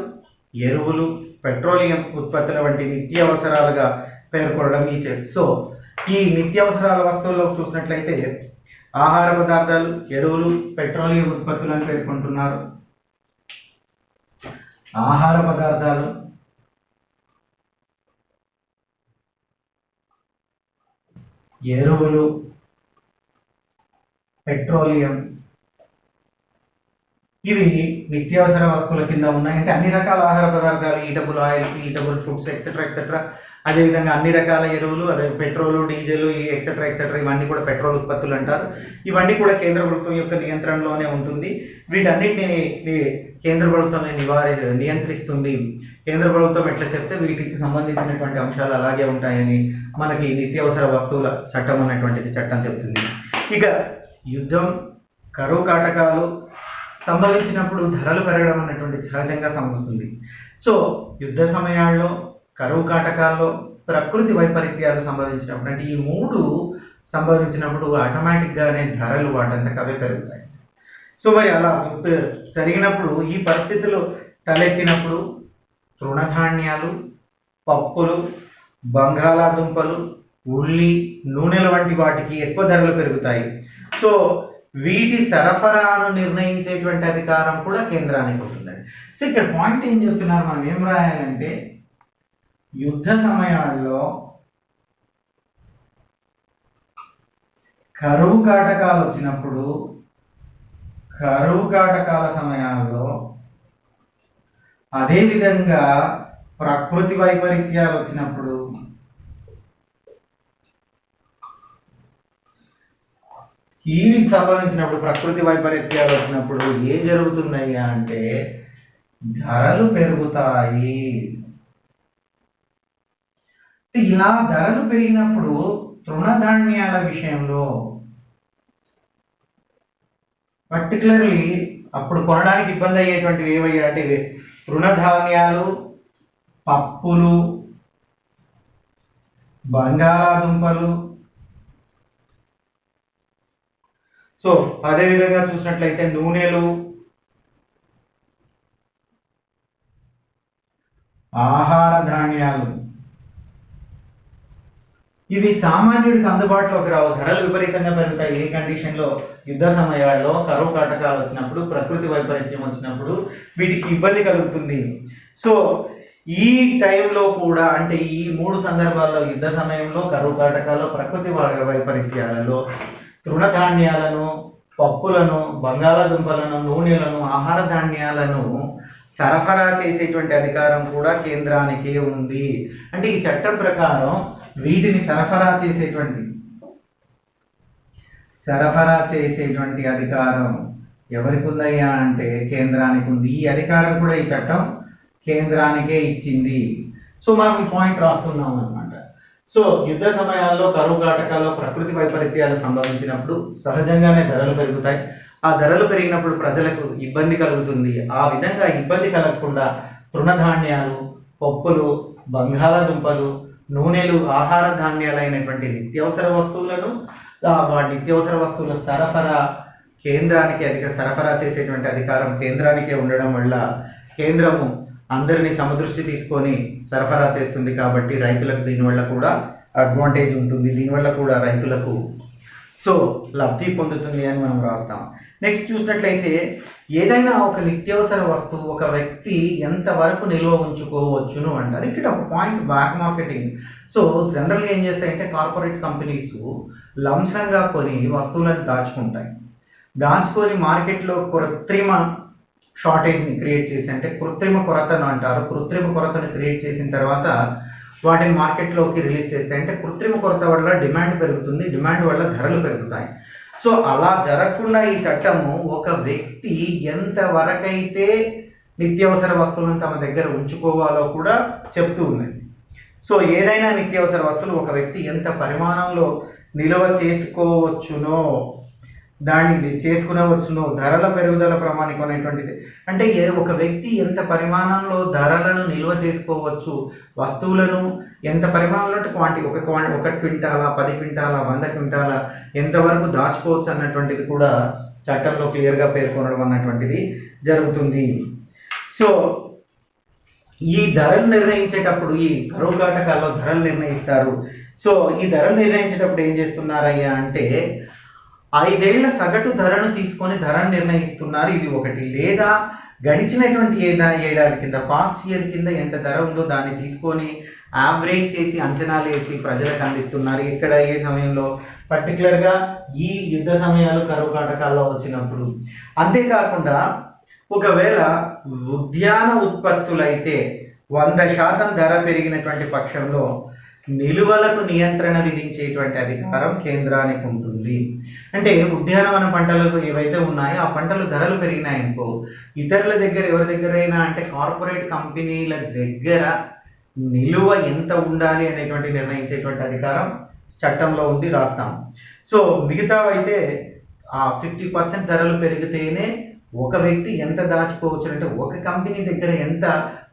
ఎరువులు, పెట్రోలియం ఉత్పత్తుల వంటి నిత్యావసరాలుగా పేర్కొనడం ఈ సో ఈ నిత్యావసరాల వస్తువుల్లో చూసినట్లయితే ఆహార పదార్థాలు, ఎరువులు, పెట్రోలియం ఉత్పత్తులను పేర్కొంటున్నారు. ఆహార పదార్థాలు, ఎరువులు, పెట్రోలియం, ఇవి నిత్యావసర వస్తువుల కింద ఉన్నాయి. అంటే అన్ని రకాల ఆహార పదార్థాలు, eatable oils, eatable foods, etcetera etcetera. అదేవిధంగా అన్ని రకాల ఎరువులు, అదే పెట్రోలు, డీజిల్, ఎక్సెట్రా ఎక్సెట్రా, ఇవన్నీ కూడా పెట్రోల్ ఉత్పత్తులు అంటారు. ఇవన్నీ కూడా కేంద్ర ప్రభుత్వం యొక్క నియంత్రణలోనే ఉంటుంది. వీటన్నిటిని కేంద్ర ప్రభుత్వమే నియంత్రిస్తుంది. కేంద్ర ప్రభుత్వం ఎట్లా చెప్తే వీటికి సంబంధించినటువంటి అంశాలు అలాగే ఉంటాయని మనకి నిత్యావసర వస్తువుల చట్టం అన్నటువంటిది చట్టం చెప్తుంది. ఇక యుద్ధం, కరువు కాటకాలు సంభవించినప్పుడు ధరలు పెరగడం అన్నటువంటిది సహజంగా సంభవిస్తుంది. సో యుద్ధ సమయాల్లో, కరువు కాటకాల్లో, ప్రకృతి వైపరీత్యాలు సంభవించినప్పుడు, అంటే ఈ మూడు సంభవించినప్పుడు ఆటోమేటిక్గానే ధరలు వాటంతకు అవే పెరుగుతాయి. సో మరి అలా జరిగినప్పుడు, ఈ పరిస్థితులు తలెత్తినప్పుడు తృణధాన్యాలు, పప్పులు, బంగాళాదుంపలు, ఉల్లి, నూనెల వంటి వాటికి ఎక్కువ ధరలు పెరుగుతాయి. సో వీటి సరఫరాను నిర్ణయించేటువంటి అధికారం కూడా కేంద్రానికి ఉంటుందండి. సో ఇక్కడ పాయింట్ ఏం చెప్తున్నారు, మనం ఏం రాయాలంటే యుద్ధ సమయాల్లో, కరువు కాటకాలు వచ్చినప్పుడు, కరువు కాటకాల సమయాల్లో, అదేవిధంగా ప్రకృతి వైపరీత్యాలు వచ్చినప్పుడు, ఈ సంభవించినప్పుడు, ప్రకృతి వైపరీత్యాలు వచ్చినప్పుడు ఏం జరుగుతుందయ్యా అంటే ధరలు పెరుగుతాయి. ఇలా ధరలు పెరిగినప్పుడు తృణధాన్యాల విషయంలో పర్టికులర్లీ అప్పుడు కొనడానికి ఇబ్బంది అయ్యేటువంటివి ఏవయ్యా అంటే తృణధాన్యాలు, పప్పులు, బంగాళాదుంపలు. సో అదేవిధంగా చూసినట్లయితే నూనెలు, ఆహార ధాన్యాలు, ఇవి సామాన్యుడికి అందుబాటులోకి రావు. ధరలు విపరీతంగా పెరుగుతాయి. ఏ కండిషన్లో? యుద్ధ సమయాల్లో, కరువు కాటకాలు వచ్చినప్పుడు, ప్రకృతి వైపరీత్యం వచ్చినప్పుడు వీటికి ఇబ్బంది కలుగుతుంది. సో ఈ టైంలో కూడా, అంటే ఈ మూడు సందర్భాల్లో, యుద్ధ సమయంలో, కరువు కాటకాలు, ప్రకృతి వైపరీత్యాలలో తృణధాన్యాలను, పప్పులను, బంగాళాదుంపలను, నూనెలను, ఆహార ధాన్యాలను సరఫరా చేసేటువంటి అధికారం కూడా కేంద్రానికే ఉంది. అంటే ఈ చట్టం ప్రకారం వీటిని సరఫరా చేసేటువంటి అధికారం ఎవరికి ఉందయ్యా అంటే కేంద్రానికి ఉంది. ఈ అధికారం కూడా ఈ చట్టం కేంద్రానికే ఇచ్చింది. సో మనం ఈ పాయింట్ రాస్తున్నాం అన్నమాట. సో యుద్ధ సమయాల్లో, కరువు కాటకాల్లో, ప్రకృతి వైపరీత్యాలు సంభవించినప్పుడు సహజంగానే ధరలు పెరుగుతాయి. ఆ ధరలు పెరిగినప్పుడు ప్రజలకు ఇబ్బంది కలుగుతుంది. ఆ విధంగా ఇబ్బంది కలగకుండా తృణధాన్యాలు, పప్పులు, బంగాళాదుంపలు, నూనెలు, ఆహార ధాన్యాలైనటువంటి నిత్యావసర వస్తువులను, నిత్యావసర వస్తువుల సరఫరా కేంద్రానికి సరఫరా చేసేటువంటి అధికారం కేంద్రానికే ఉండడం వల్ల కేంద్రము అందరినీ సమదృష్టి తీసుకొని సరఫరా చేస్తుంది. కాబట్టి రైతులకు దీనివల్ల కూడా అడ్వాంటేజ్ ఉంటుంది. దీనివల్ల కూడా రైతులకు సో లబ్ధి పొందుతుంది అని మనం రాస్తాం. నెక్స్ట్ చూసినట్లయితే ఏదైనా ఒక నిత్యావసర వస్తువు ఒక వ్యక్తి ఎంతవరకు నిల్వ ఉంచుకోవచ్చును అంటారు. ఇక్కడ ఒక పాయింట్ బ్లాక్ మార్కెటింగ్. సో జనరల్గా ఏం చేస్తాయంటే కార్పొరేట్ కంపెనీస్ లంసంగా కొని వస్తువులను దాచుకొని మార్కెట్లో కృత్రిమ షార్టేజ్ని క్రియేట్ చేసి, అంటే కృత్రిమ కొరతను అంటారు. కృత్రిమ కొరతను క్రియేట్ చేసిన తర్వాత వాటిని మార్కెట్లోకి రిలీజ్ చేస్తాయి. అంటే కృత్రిమ కొరత వల్ల డిమాండ్ పెరుగుతుంది, డిమాండ్ వల్ల ధరలు పెరుగుతాయి. సో అలా జరగకుండా ఈ చట్టము ఒక వ్యక్తి ఎంతవరకైతే నిత్యావసర వస్తువులను తమ దగ్గర ఉంచుకోవాలో కూడా చెప్తూ ఉన్నది. సో ఏదైనా నిత్యావసర వస్తువులు ఒక వ్యక్తి ఎంత పరిమాణంలో నిల్వ చేసుకునవచ్చునో ధరల పెరుగుదల ప్రామాణికమైనటువంటిది. అంటే ఒక వ్యక్తి ఎంత పరిమాణంలో ధరలను నిల్వ చేసుకోవచ్చు, వస్తువులను ఎంత పరిమాణంలో ఒక క్వింటాల, 10 క్వింటాల, 100 క్వింటాల ఎంతవరకు దాచుకోవచ్చు అన్నటువంటిది కూడా చట్టంలో క్లియర్గా పేర్కొనడం అన్నటువంటిది జరుగుతుంది. సో ఈ ధరలు నిర్ణయించేటప్పుడు ఈ కరువు కాటకాల్లో ధరలు నిర్ణయిస్తారు. సో ఈ ధరలు నిర్ణయించేటప్పుడు ఏం చేస్తున్నారయ్యా అంటే 5 ఏళ్ల సగటు ధరను తీసుకొని ధరను నిర్ణయిస్తున్నారు. ఇది ఒకటి. లేదా గడిచినటువంటి ఏడాది కింద, పాస్ట్ ఇయర్ కింద ఎంత ధర ఉందో దాన్ని తీసుకొని యావరేజ్ చేసి అంచనాలు వేసి ప్రజలకు అందిస్తున్నారు. ఇక్కడ ఏ సమయంలో, పర్టికులర్గా ఈ యుద్ధ సమయాలు కరువు కాటకాల్లో వచ్చినప్పుడు. అంతేకాకుండా ఒకవేళ ఉద్యాన ఉత్పత్తులైతే 100% ధర పెరిగినటువంటి పక్షంలో నిలువలకు నియంత్రణ విధించేటువంటి అధికారం కేంద్రానికి ఉంటుంది. అంటే ఉద్యానవన పంటలు ఏవైతే ఉన్నాయో ఆ పంటలు ధరలు పెరిగినాయనుకో, ఇతరుల దగ్గర ఎవరి దగ్గరైనా అంటే కార్పొరేట్ కంపెనీల దగ్గర నిలువ ఎంత ఉండాలి అనేటువంటి నిర్ణయించేటువంటి అధికారం చట్టంలో ఉంది, రాస్తాం. సో మిగతావైతే ఆ 50% ధరలు పెరిగితేనే ఒక వ్యక్తి ఎంత దాచుకోవచ్చు అంటే ఒక కంపెనీ దగ్గర ఎంత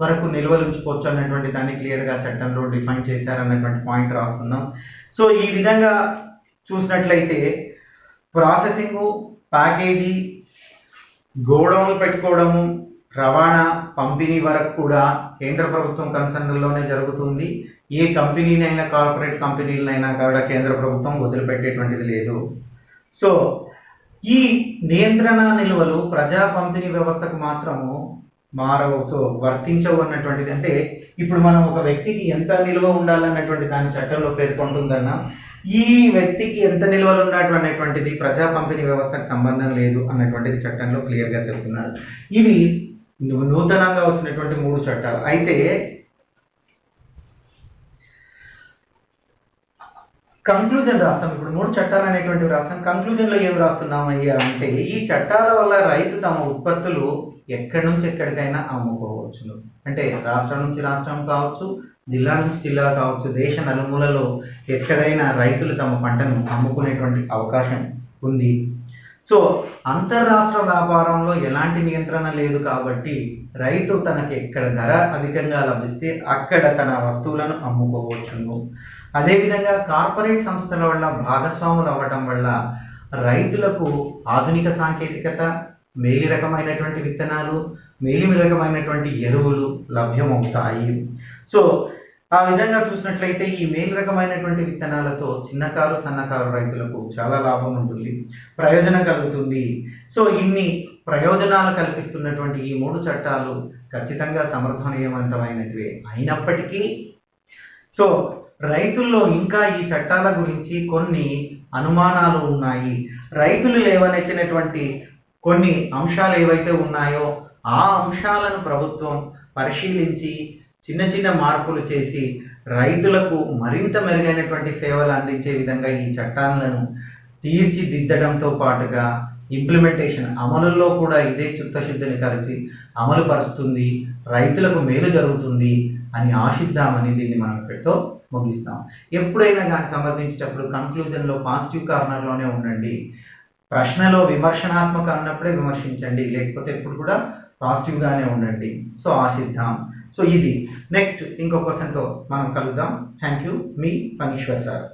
వరకు నిల్వలు ఉంచుకోవచ్చు అన్నటువంటి దాన్ని క్లియర్గా చట్టంలో డిఫైన్ చేశారన్నటువంటి పాయింట్ రాస్తున్నాం. సో ఈ విధంగా చూసినట్లయితే ప్రాసెసింగ్, ప్యాకేజీ, గోడౌన్లు పెట్టుకోవడము, రవాణా, పంపిణీ వరకు కూడా కేంద్ర ప్రభుత్వం కన్సర్న్లోనే జరుగుతుంది. ఏ కంపెనీనైనా, కార్పొరేట్ కంపెనీలనైనా కూడా కేంద్ర ప్రభుత్వం వదిలిపెట్టేటువంటిది లేదు. సో ఈ నియంత్రణ నిల్వలు ప్రజా పంపిణీ వ్యవస్థకు మాత్రము మారవు, సో వర్తించవు అన్నటువంటిది. అంటే ఇప్పుడు మనం ఒక వ్యక్తికి ఎంత నిల్వ ఉండాలన్నటువంటి దాని చట్టంలో పేర్కొంటుందన్నా, ఈ వ్యక్తికి ఎంత నిల్వలు ఉన్నటువంటిది ప్రజా పంపిణీ వ్యవస్థకు సంబంధం లేదు అన్నటువంటిది చట్టంలో క్లియర్గా చెప్తున్నారు. ఇవి నూతనంగా వచ్చినటువంటి 3 చట్టాలు. అయితే కంక్లూజన్ రాస్తాం. ఇప్పుడు 3 చట్టాలు అనేటువంటివి రాస్తాం. కంక్లూజన్లో ఏం రాస్తున్నాం అయ్యా అంటే, ఈ చట్టాల వల్ల రైతు తమ ఉత్పత్తులు ఎక్కడి నుంచి ఎక్కడికైనా అమ్ముకోవచ్చును. అంటే రాష్ట్రం నుంచి రాష్ట్రం కావచ్చు, జిల్లా నుంచి జిల్లా కావచ్చు, దేశ నలుమూలలో ఎక్కడైనా రైతులు తమ పంటను అమ్ముకునేటువంటి అవకాశం ఉంది. సో అంతర్రాష్ట్ర వ్యాపారంలో ఎలాంటి నియంత్రణ లేదు కాబట్టి రైతు తనకి ఎక్కడ ధర అధికంగా లభిస్తే అక్కడ తన వస్తువులను అమ్ముకోవచ్చును. అదేవిధంగా కార్పొరేట్ సంస్థల వల్ల భాగస్వాములు అవ్వటం వల్ల రైతులకు ఆధునిక సాంకేతికత, మేలి రకమైనటువంటి విత్తనాలు, మేలి రకమైనటువంటి ఎరువులు లభ్యమవుతాయి. సో ఆ విధంగా చూసినట్లయితే ఈ మేలు రకమైనటువంటి విత్తనాలతో చిన్నకారు, సన్నకారు రైతులకు చాలా లాభం ఉంటుంది, ప్రయోజనం కలుగుతుంది. సో ఇన్ని ప్రయోజనాలు కల్పిస్తున్నటువంటి ఈ 3 చట్టాలు ఖచ్చితంగా సమర్థనీయవంతమైనటివే. అయినప్పటికీ సో రైతుల్లో ఇంకా ఈ చట్టాల గురించి కొన్ని అనుమానాలు ఉన్నాయి. రైతులు లేవనెత్తినటువంటి కొన్ని అంశాలు ఏవైతే ఉన్నాయో ఆ అంశాలను ప్రభుత్వం పరిశీలించి చిన్న చిన్న మార్పులు చేసి రైతులకు మరింత మెరుగైనటువంటి సేవలు అందించే విధంగా ఈ చట్టాలను తీర్చిదిద్దడంతో పాటుగా ఇంప్లిమెంటేషన్, అమలులో కూడా ఇదే చిత్తశుద్ధిని కలిసి అమలు పరుస్తుంది, రైతులకు మేలు జరుగుతుంది అని ఆశిద్దామని దీన్ని మనం ఇక్కడితో ముగిస్తాం. ఎప్పుడైనా దానికి సంబంధించేటప్పుడు కంక్లూజన్లో పాజిటివ్ కార్నర్లోనే ఉండండి. ప్రశ్నలో విమర్శనాత్మక అన్నప్పుడే విమర్శించండి, లేకపోతే ఎప్పుడు కూడా పాజిటివ్గానే ఉండండి. సో ఆశిద్దాం. సో ఇది నెక్స్ట్ ఇంకో క్వశ్చన్తో మనం కలుద్దాం. Thank you. మీ ఫణీశ్వర్ సార్.